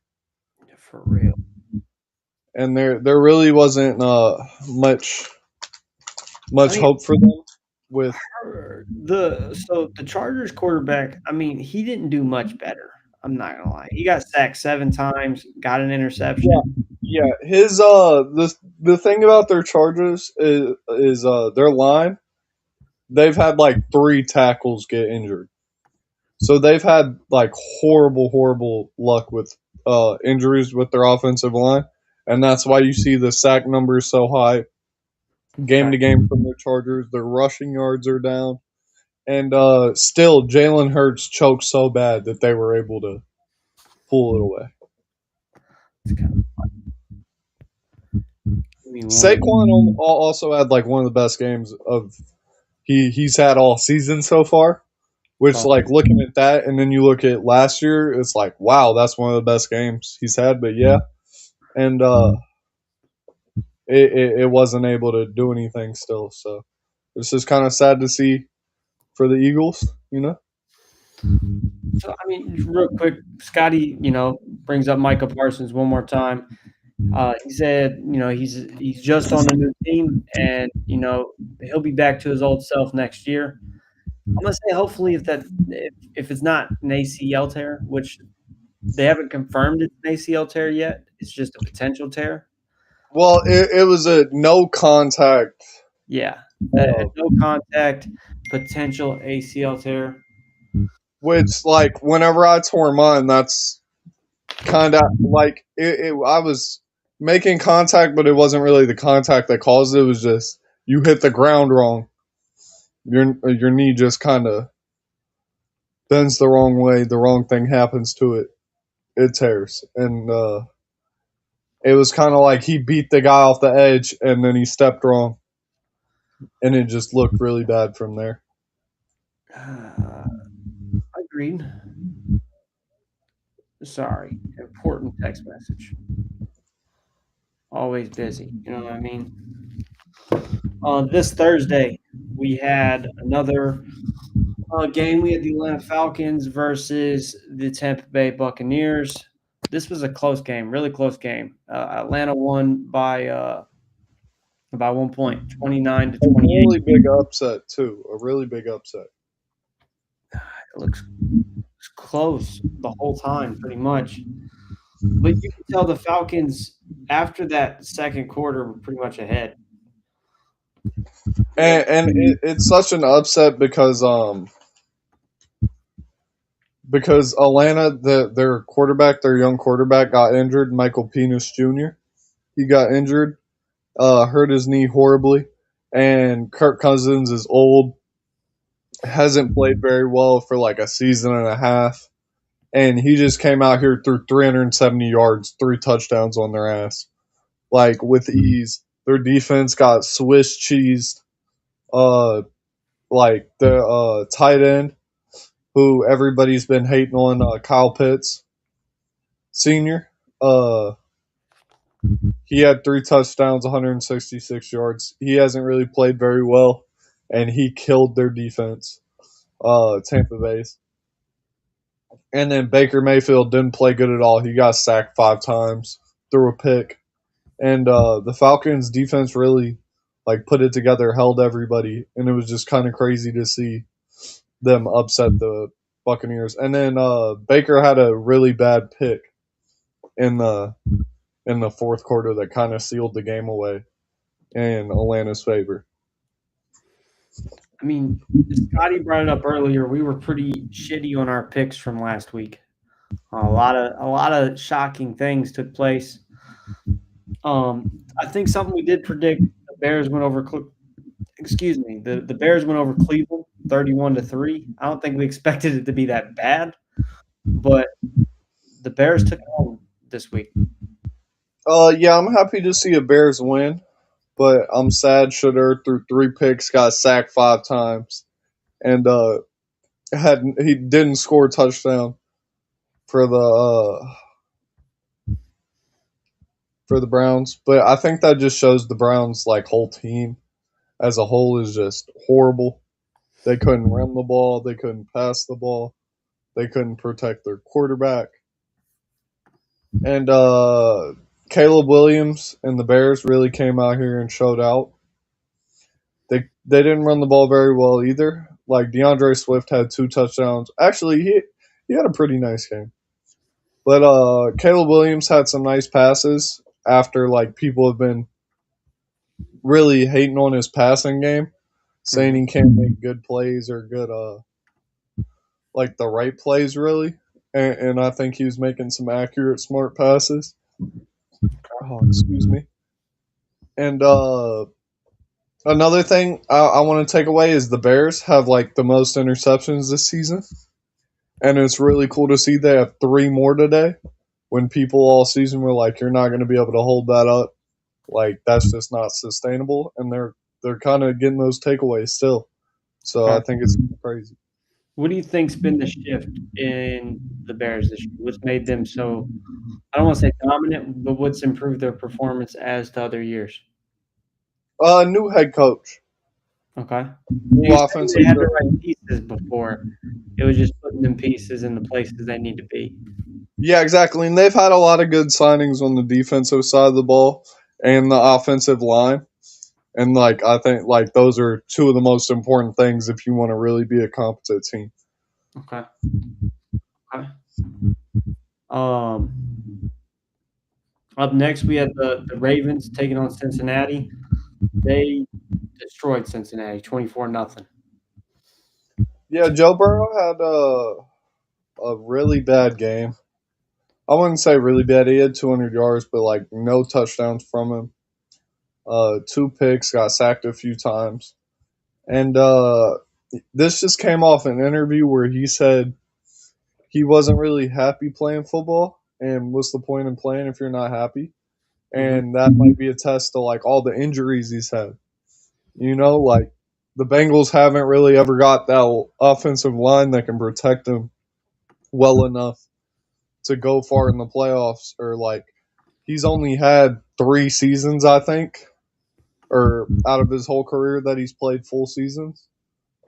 For real. And there really wasn't much I mean, hope for them with. the Chargers quarterback, I mean, he didn't do much better. I'm not gonna lie. He got sacked 7 times, got an interception. Yeah, his the thing about their Chargers is their line. They've had like 3 tackles get injured, so they've had like horrible luck with injuries with their offensive line, and that's why you see the sack numbers so high game to game from their Chargers. Their rushing yards are down, and still Jalen Hurts choked so bad that they were able to pull it away. It's kind of Saquon also had like one of the best games of he's had all season so far. Which, like, looking at that, and then you look at last year, it's like, wow, that's one of the best games he's had. But yeah, and it wasn't able to do anything still. So it's just kind of sad to see for the Eagles, you know. So, I mean, real quick, Scotty, brings up Micah Parsons one more time. He said, he's just on a new team, and he'll be back to his old self next year. I'm gonna say hopefully if it's not an ACL tear, which they haven't confirmed it's an ACL tear yet, it's just a potential tear. Well, it was a no contact. Yeah, no contact, potential ACL tear. Which, like, whenever I tore mine, that's kind of like I was making contact, but it wasn't really the contact that caused it. It was just you hit the ground wrong. Your knee just kind of bends the wrong way. The wrong thing happens to it. It tears, and it was kind of like he beat the guy off the edge, and then he stepped wrong. and it just looked really bad from there. Agreed. Sorry. Important text message. Always busy. You know what I mean? This Thursday, we had another game. We had the Atlanta Falcons versus the Tampa Bay Buccaneers. This was a close game, really close game. Atlanta won by 1 point, 29 to A 28. really big upset too. A really big upset. It looks close the whole time, pretty much. But you can tell the Falcons after that second quarter were pretty much ahead. And it's such an upset because Atlanta, their quarterback, their young quarterback, got injured. Michael Penis Jr. He got injured, hurt his knee horribly, and Kirk Cousins is old, hasn't played very well for like a season and a half, and he just came out here threw 370 yards, 3 touchdowns on their ass, like with ease. Their defense got Swiss cheesed. Like the tight end who everybody's been hating on, Kyle Pitts Senior. Uh, he had 3 touchdowns, 166 yards. He hasn't really played very well, and he killed their defense. Tampa Bay's. And then Baker Mayfield didn't play good at all. He got sacked 5 times, threw a pick, and the Falcons' defense really like put it together, held everybody, and it was just kind of crazy to see them upset the Buccaneers. And then Baker had a really bad pick in the fourth quarter that kind of sealed the game away in Atlanta's favor. I mean, Scotty brought it up earlier. We were pretty shitty on our picks from last week. A lot of shocking things took place. I think something we did predict. The Bears went over. Excuse me. The Bears went over Cleveland, 31-3. I don't think we expected it to be that bad, but the Bears took it home this week. Yeah, I'm happy to see a Bears win, but I'm sad Shedeur threw 3 picks, got sacked 5 times, and he didn't score a touchdown for the Browns. But I think that just shows the Browns like whole team as a whole is just horrible. They couldn't run the ball, they couldn't pass the ball, they couldn't protect their quarterback. And Caleb Williams and the Bears really came out here and showed out. They didn't run the ball very well either. Like DeAndre Swift had 2 touchdowns. Actually, he had a pretty nice game. But Caleb Williams had some nice passes after like people have been really hating on his passing game, saying he can't make good plays or good like the right plays really. And I think he was making some accurate, smart passes. Oh, excuse me. And another thing I want to take away is the Bears have like the most interceptions this season, and it's really cool to see they have 3 more today. When people all season were like, "You're not going to be able to hold that up," like that's just not sustainable, and they're kind of getting those takeaways still. So I Okay. think it's crazy. What do you think's been the shift in the Bears this year? What's made them so, I don't want to say dominant, but what's improved their performance as to other years? New head coach, Okay. So new you said they offensive. had the right pieces before. It was just putting them pieces in the places they need to be. Yeah, exactly. And they've had a lot of good signings on the defensive side of the ball and the offensive line. And like I think like those are two of the most important things if you want to really be a competent team. Okay. Okay. Um, Up next, we had the Ravens taking on Cincinnati. They destroyed Cincinnati, 24-0. Yeah, Joe Burrow had a really bad game. I wouldn't say really bad. He had 200 yards, but like no touchdowns from him. 2 picks, got sacked a few times, and this just came off an interview where he said he wasn't really happy playing football, and what's the point in playing if you're not happy? Mhm. And that might be a test to like all the injuries he's had. Like the Bengals haven't really ever got that offensive line that can protect them well enough to go far in the playoffs. Or like he's only had 3 seasons, I think, or out of his whole career that he's played full seasons.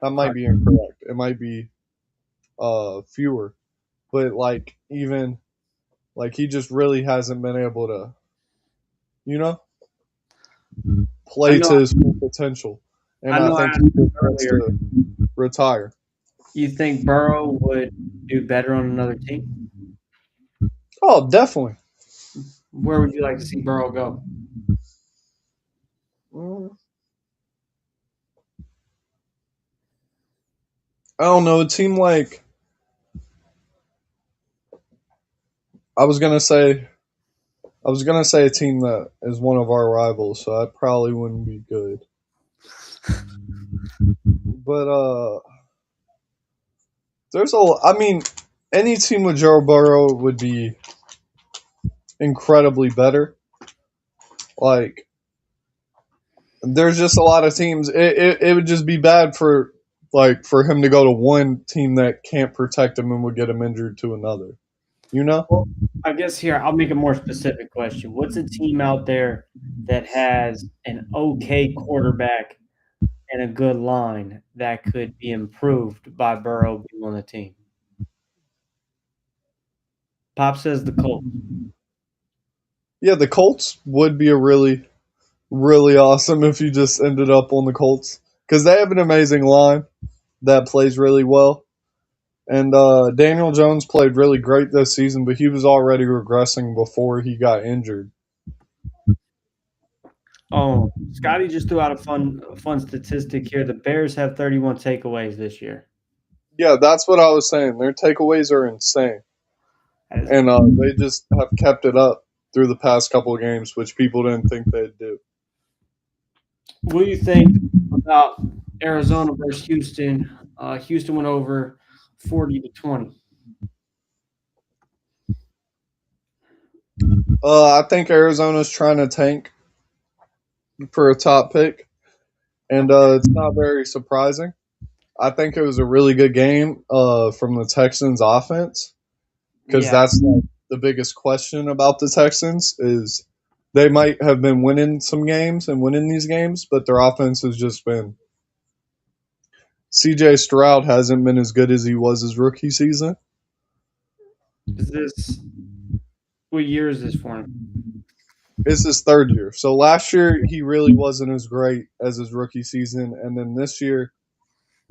That might be incorrect. It might be fewer, but like even like he just really hasn't been able to, you know, I play know. to his full potential. And I I know. I think asked he you just wants earlier. to retire. You think Burrow would do better on another team? Oh, definitely. Where would you like to see Burrow go? Mm, I don't know. A team like I was gonna say, I was gonna say a team that is one of our rivals, so that probably wouldn't be good. But there's a. I mean, any team with Joe Burrow would be incredibly better. Like, there's just a lot of teams. It would just be bad for for him to go to one team that can't protect him and would get him injured to another. You know? Well, I guess here I'll make a more specific question. What's a team out there that has an okay quarterback and a good line that could be improved by Burrow being on the team? Pop says the Colts. Yeah, the Colts would be a really awesome if you just ended up on the Colts because they have an amazing line that plays really well. And Daniel Jones played really great this season, but he was already regressing before he got injured. Oh, Scotty just threw out a fun statistic here. The Bears have 31 takeaways this year. Yeah, that's what I was saying. Their takeaways are insane, That is, and they just have kept it up through the past couple of games, which people didn't think they'd do. what do you think about Arizona versus Houston? Houston went over 40-20. I think Arizona's trying to tank for a top pick, and Okay. it's not very surprising. I think it was a really good game from the Texans offense because Yeah. that's like the biggest question about the Texans is they might have been winning some games and winning these games, but their offense has just been. CJ Stroud hasn't been as good as he was his rookie season. Is this what year is this for him? It's his third year. So last year he really wasn't as great as his rookie season, and then this year,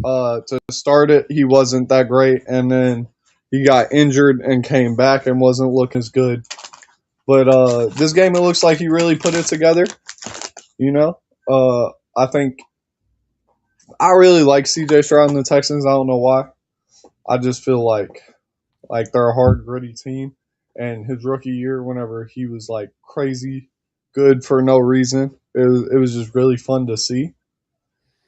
to start it, he wasn't that great, and then he got injured and came back and wasn't looking as good. But this game, it looks like he really put it together. You know, I think I really like CJ Stroud and the Texans. I don't know why. I just feel like they're a hard, gritty team. And his rookie year, whenever he was like crazy good for no reason, it was just really fun to see.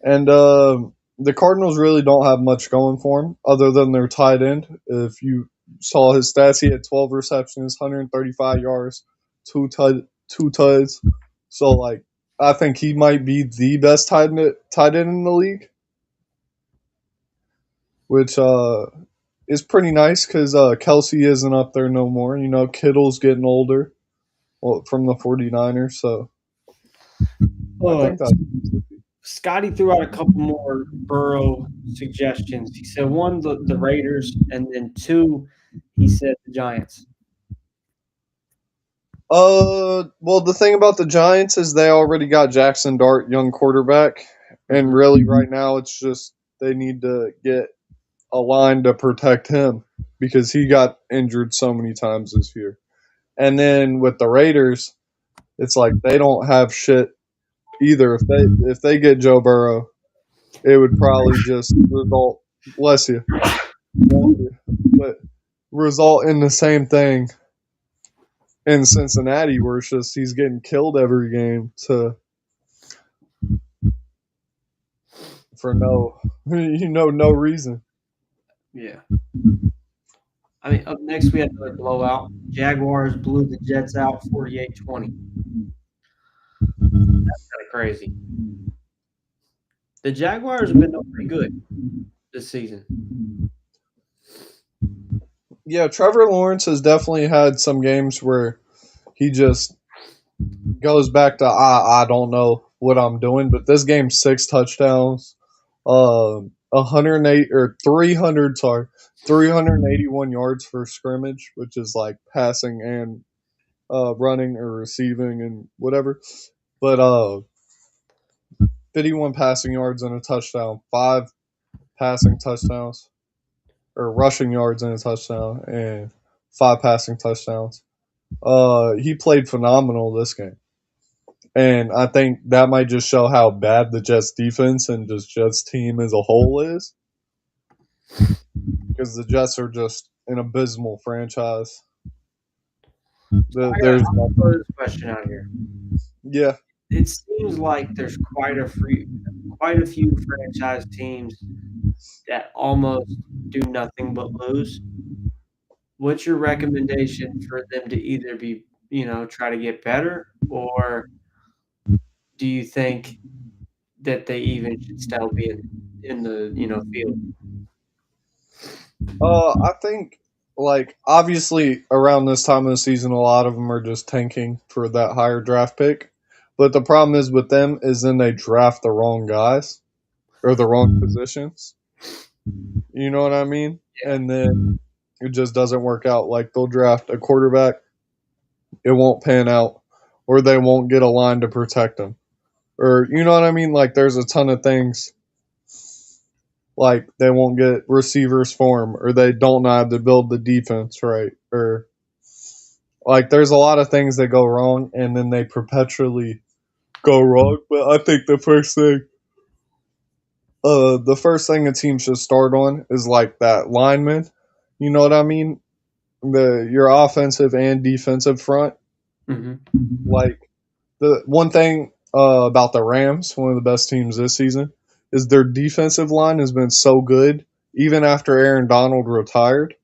And the Cardinals really don't have much going for him other than their tight end. If you saw his stats, he had 12 receptions, 135 yards, two tuds. So like, I think he might be the best tight end in the league, which is pretty nice because Kelsey isn't up there no more. Kittle's getting older from the 49ers, so I Uh, think that. Scotty threw out a couple more Burrow suggestions. He said one, the Raiders, and then two, he said the Giants. Well, the thing about the Giants is they already got Jackson Dart, young quarterback, and Mhm. really right now it's just they need to get a line to protect him because he got injured so many times this year. And then with the Raiders, it's like they don't have shit either. If they get Joe Burrow, it would probably just result, bless you, but result in the same thing in Cincinnati, where it's just he's getting killed every game for no reason. Yeah. I mean, up next, we had another blowout. Jaguars blew the Jets out 48-20. Kind of crazy. The Jaguars have been doing pretty good this season. Yeah, Trevor Lawrence has definitely had some games where he just goes back to I don't know what I'm doing. But this game, 6 touchdowns, 108 or 300, 381 yards for scrimmage, which is like passing and running or receiving and whatever. But 51 passing yards and a touchdown, 5 passing touchdowns or rushing yards and a touchdown, and 5 passing touchdowns. He played phenomenal this game. And I think that might just show how bad the Jets defense and just Jets team as a whole is. Because the Jets are just an abysmal franchise. There's I'll throw this question out here. yeah. It seems like there's quite a few franchise teams that almost do nothing but lose. What's your recommendation for them to either be, try to get better, or do you think that they even should still be in the field? I think like obviously around this time of the season, a lot of them are just tanking for that higher draft pick. But the problem is with them is then they draft the wrong guys or the wrong positions. You know what I mean? Yeah. And then it just doesn't work out. Like they'll draft a quarterback, it won't pan out, or they won't get a line to protect them, or you know what I mean. Like there's a ton of things. Like they won't get receivers for them, or they don't know how to build the defense right, or like there's a lot of things that go wrong, and then they perpetually go wrong. But I think the first thing a team should start on is like that lineman. You know what I mean? Your offensive and defensive front. Mm-hmm. Like the one thing about the Rams, one of the best teams this season, is their defensive line has been so good, even after Aaron Donald retired,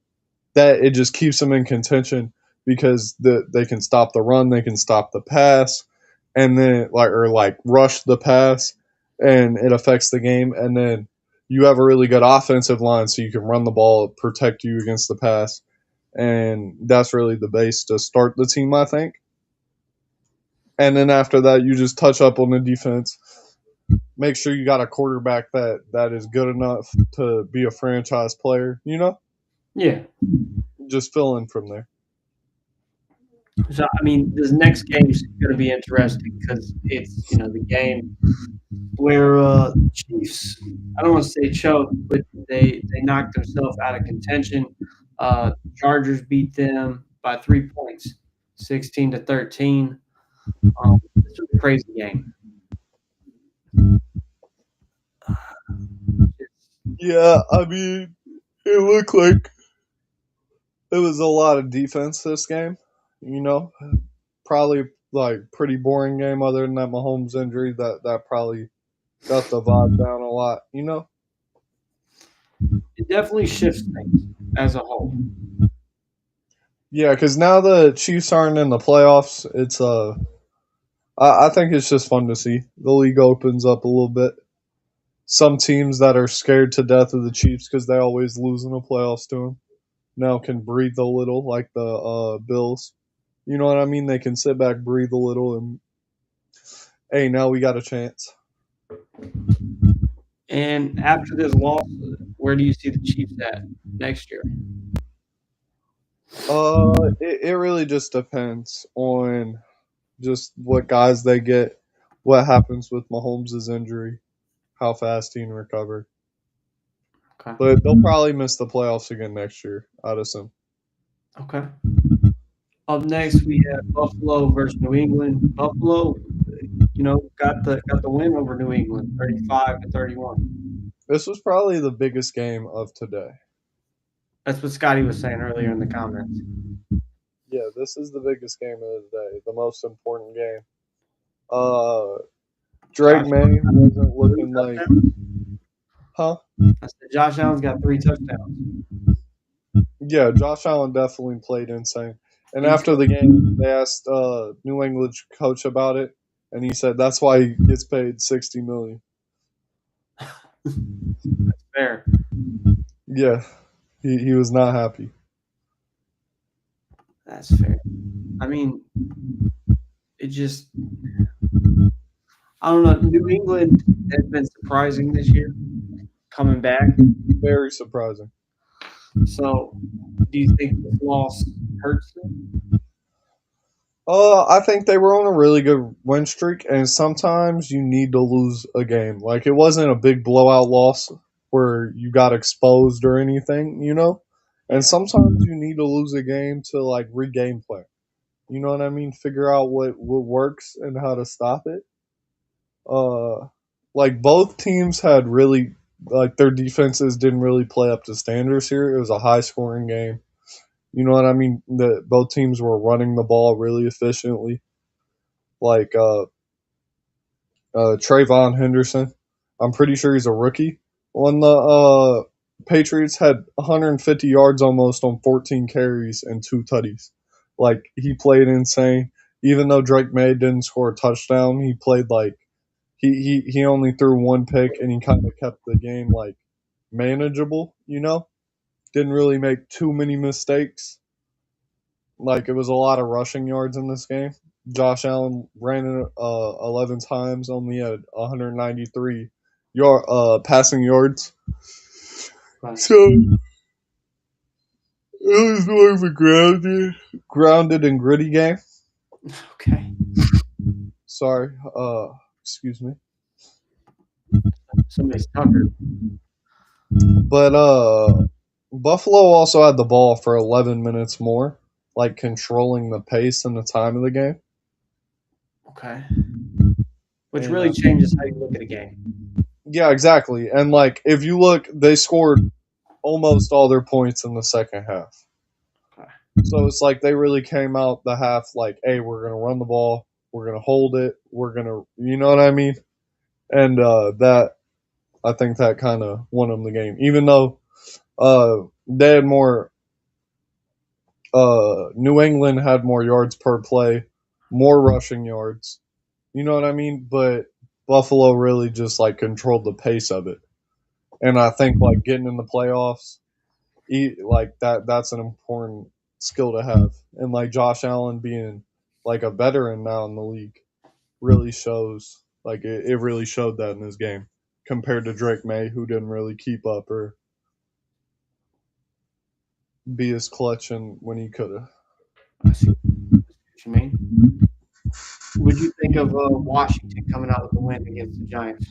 that it just keeps them in contention because they can stop the run, they can stop the pass, and then like rush the pass, and it affects the game. And then you have a really good offensive line, so you can run the ball, protect you against the pass, and that's really the base to start the team, I think. And then after that, you just touch up on the defense. Make sure you got a quarterback that is good enough to be a franchise player. Yeah. Just fill in from there. So I mean, this next game is going to be interesting because it's the game where Chiefs. I don't want to say choke, but they knocked themselves out of contention. Chargers beat them by 3 points, 16-13. This was a crazy game. Yeah, I mean, it looked like it was a lot of defense this game. Probably like pretty boring game other than that Mahomes injury that probably got the vibe down a lot. It definitely shifts things as a whole. Yeah, because now the Chiefs aren't in the playoffs. I think it's just fun to see. The league opens up a little bit. Some teams that are scared to death of the Chiefs because they always lose in the playoffs to them now can breathe a little, like the Bills. You know what I mean? They can sit back, breathe a little, and hey, now we got a chance. And after this loss, where do you see the Chiefs at next year? It really just depends on just what guys they get, what happens with Mahomes' injury, how fast he can recover. Okay. But they'll probably miss the playoffs again next year, I'd assume. Okay. Up next, we have Buffalo versus New England. Buffalo, got the win over New England, 35-31. This was probably the biggest game of today. That's what Scotty was saying earlier in the comments. Yeah, this is the biggest game of the day, the most important game. Uh, Drake May wasn't looking like, huh? I said Josh Allen's got 3 touchdowns. Yeah, Josh Allen definitely played insane. And after the game, they asked New England coach about it, and he said that's why he gets paid $60 million. Fair. Yeah, he was not happy. That's fair. I mean, it just I don't know. New England has been surprising this year, coming back. Very surprising. So, do you think this loss hurts them? I think they were on a really good win streak, and sometimes you need to lose a game. Like it wasn't a big blowout loss where you got exposed or anything, you know. And Yeah. sometimes you need to lose a game to like regain play. You know what I mean? Figure out what works and how to stop it. Uh, like both teams had really like their defenses didn't really play up to standards here. It was a high scoring game. You know what I mean? That both teams were running the ball really efficiently. Like Trayvon Henderson. I'm pretty sure he's a rookie. When the Patriots had 150 yards almost on 14 carries and two tutties. Like he played insane. Even though Drake May didn't score a touchdown, he played like he only threw one pick and he kind of kept the game like manageable. You know, didn't really make too many mistakes. Like it was a lot of rushing yards in this game. Josh Allen ran it 11 times, only had 193 passing yards. But, So it was more of a grounded and gritty game. okay. Sorry, excuse me. Somebody's Tucker. But Buffalo also had the ball for 11 minutes more, like controlling the pace and the time of the game. Okay. Which And really changes how you look at a game. yeah, exactly. And like if you look, they scored almost all their points in the second half. Okay. So it's like they really came out the half like, hey, we're gonna run the ball, we're gonna hold it, we're gonna, you know what I mean? And that I think that kind of won them the game, even though they had more. New England had more yards per play, more rushing yards. You know what I mean? But Buffalo really just like controlled the pace of it, and I think like getting in the playoffs, like that's an important skill to have. And like Josh Allen being like a veteran now in the league really shows like it really showed that in his game compared to Drake May who didn't really keep up or be as clutch and when he could have. I see what you mean. Would you think of Washington coming out with the win against the Giants?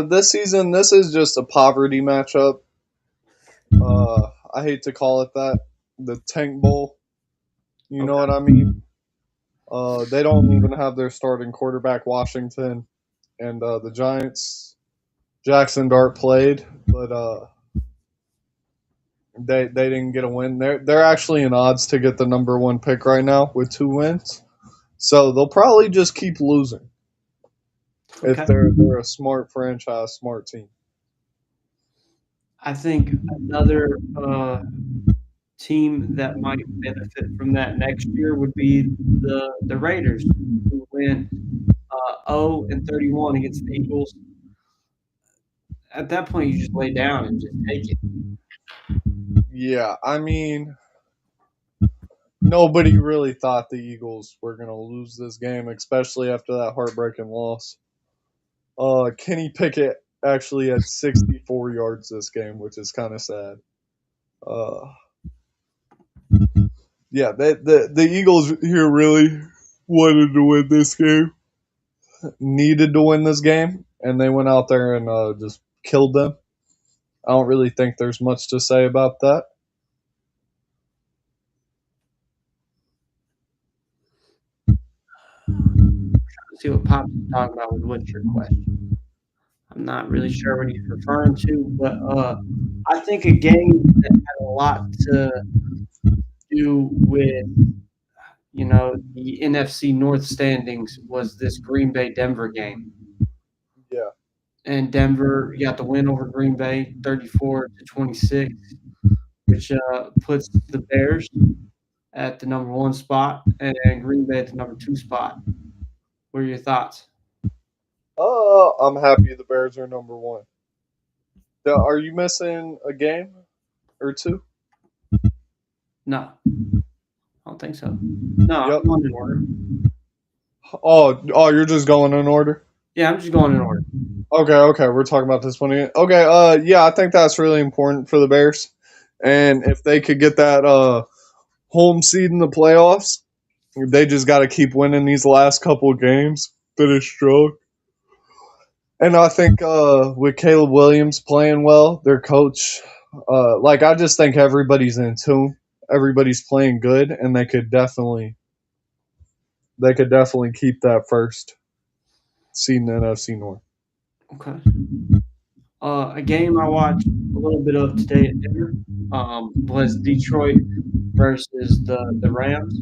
This season this is just a poverty matchup. I hate to call it that. The Tank Bowl. You know Okay. what I mean? They don't even have their starting quarterback Washington, and the Giants. Jackson Dart played, but they didn't get a win. They're actually in odds to get the number one pick right now with 2 wins. So they'll probably just keep losing if Okay. they're a smart franchise, smart team. I think another team that might benefit from that next year would be the Raiders, who went 0-31 against the Eagles. At that point, you just lay down and just take it. Yeah, I mean, nobody really thought the Eagles were going to lose this game, especially after that heartbreaking loss. Kenny Pickett actually had 64 yards this game, which is kind of sad. Uh, yeah, the Eagles here really wanted to win this game, needed to win this game, and they went out there and just killed them. I don't really think there's much to say about that. Let's see what Pops is talking about with what's your question. I'm not really sure what he's referring to, but I think a game that had a lot to do with the NFC North standings was this Green Bay Denver game. Yeah, And Denver got the win over Green Bay 34-26, which puts the Bears at the number one spot and Green Bay at the number two spot. What are your thoughts? I'm happy the Bears are number one. Are you missing a game or two? No, I don't think so. No, I'm Yep. going in order. Oh, you're just going in order. Yeah, I'm just going in order. Okay, we're talking about this one again. Okay, yeah, I think that's really important for the Bears, and if they could get that home seed in the playoffs, they just got to keep winning these last couple of games. Finish strong. And I think with Caleb Williams playing well, their coach, I just think everybody's in tune. Everybody's playing good, and they could definitely keep that first seed in the NFC North. Okay. A game I watched a little bit of today at dinner was Detroit versus the Rams.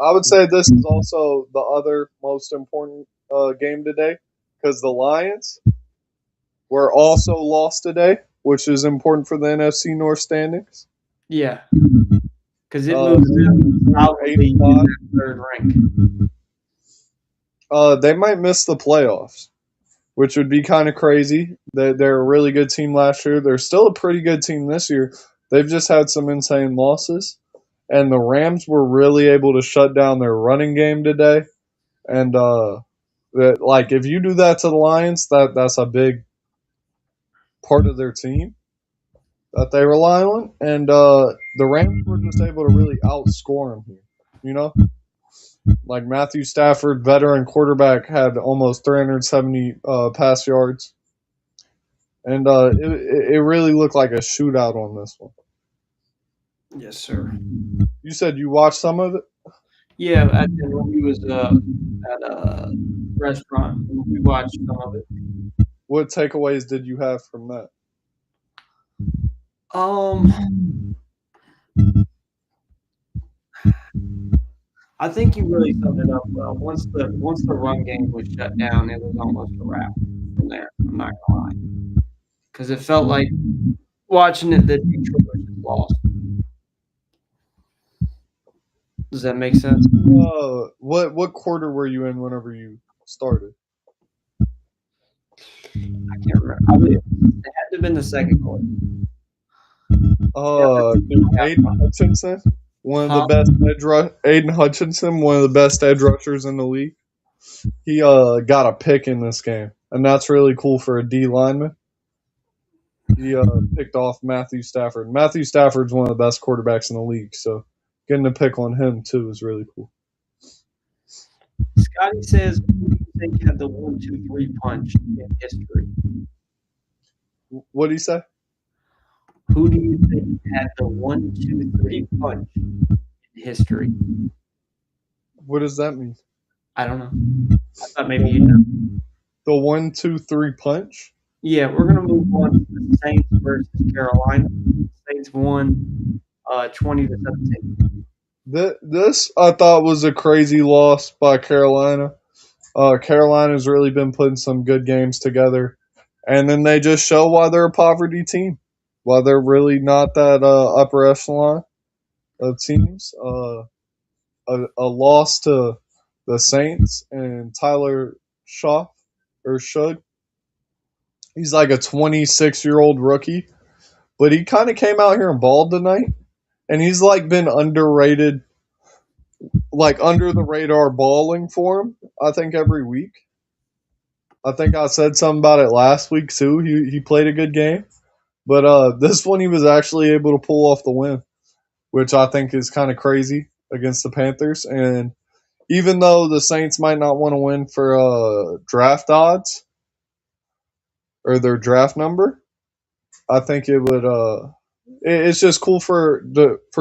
I would say this is also the other most important game today because the Lions were also lost today, which is important for the NFC North standings. Yeah, because it Uh, moves them they're eight solidly and in five. that third rank. They might miss the playoffs, which would be kind of crazy. They're a really good team last year. They're still a pretty good team this year. They've just had some insane losses, and the Rams were really able to shut down their running game today. And if you do that to the Lions, that's a big part of their team that they rely on. And the Rams were just able to really outscore them here. You know, like Matthew Stafford, veteran quarterback, had almost 370 pass yards. And it really looked like a shootout on this one. Yes, sir. You said you watched some of it. Yeah, at dinner we was at a restaurant and we watched some of it. What takeaways did you have from that? Um, I think you really summed it up well. Once the run game was shut down, it was almost a wrap from there. I'm not gonna lie, because it felt like watching it that Detroit was just lost. Does that make sense? What quarter were you in whenever you started? I can't remember. It had to have been the second quarter. Yeah, Aiden Hutchinson, one of the huh? best Aiden Hutchinson, one of the best edge rushers in the league. He got a pick in this game, and that's really cool for a D lineman. He picked off Matthew Stafford. Matthew Stafford's one of the best quarterbacks in the league, so getting a pick on him too is really cool. Scotty says, "Who do you think had the 1, 2, 3 punch in history? What did he say? Who do you think had the 1, 2, 3 punch in history?" What does that mean? I don't know. I thought maybe you know. The 1, 2, 3 punch. Yeah, we're gonna move on to the Saints versus Carolina. Saints won 20-17. This I thought was a crazy loss by Carolina. Carolina's really been putting some good games together, and then they just show why they're a poverty team, why they're really not that upper echelon of teams. A loss to the Saints and Tyler Shaw or Shug. He's like a 26-year-old rookie, but he kind of came out here and balled tonight, and he's like been underrated, like under the radar balling for him. I think every week. I think I said something about it last week too. He played a good game, but this one he was actually able to pull off the win, which I think is kind of crazy against the Panthers. And even though the Saints might not want to win for draft odds or their draft number, I think it would. It's just cool for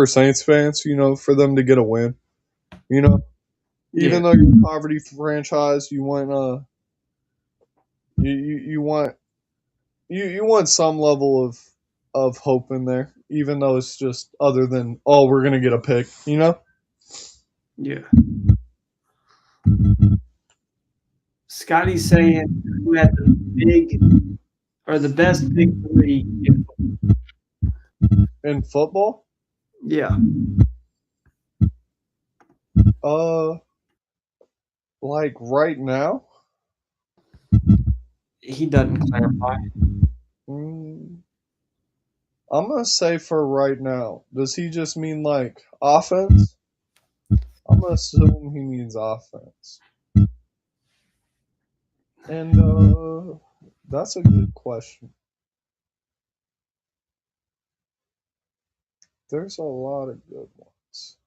Saints fans, for them to get a win. You know, Yeah, even though you're a poverty franchise, you want you want you want some level of hope in there, even though it's just other than we're gonna get a pick. yeah. Scotty's saying who had the big or the best big three in In football, yeah. like right now, He doesn't clarify. Mm, I'm gonna say for right now. Does he just mean like offense? I'm gonna assume he means offense. And that's a good question. There's a lot of good ones.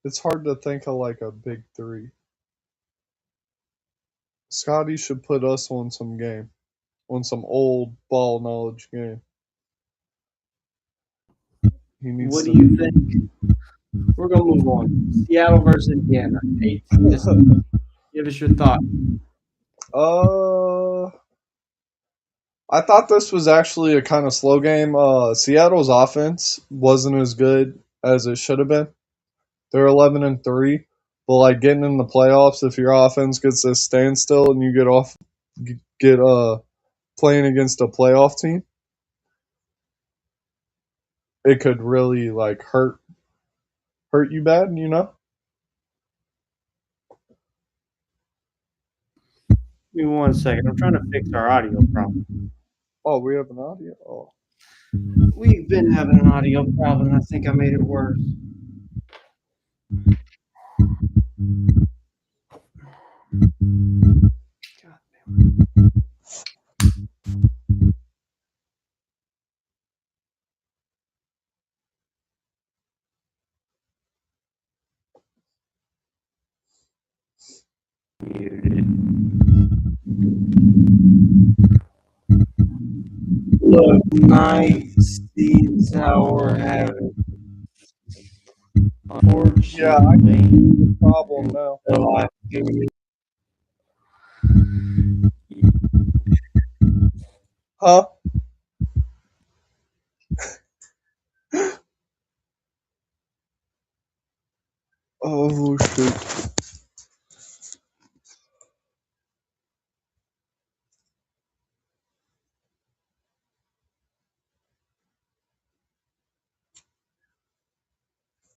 It's hard to think of like a big three. Scotty should put us on some game, on some old ball knowledge game. He needs What do to. you think? We're gonna move on. Seattle versus Indiana, 18-6. Give us your thought. uh, I thought this was actually a kind of slow game. Seattle's offense wasn't as good as it should have been. They're 11-3, but like getting in the playoffs, if your offense gets a standstill and you get playing against a playoff team, it could really like hurt you bad. You know. Give me 1 second. I'm trying to fix our audio problem. Oh, we have an audio. Oh, We've been having an audio problem. I think I made it worse. God damn it. Look, night seems how we're having. yeah, I can Unfortunately, see the problem now. so I can Huh? Oh shoot.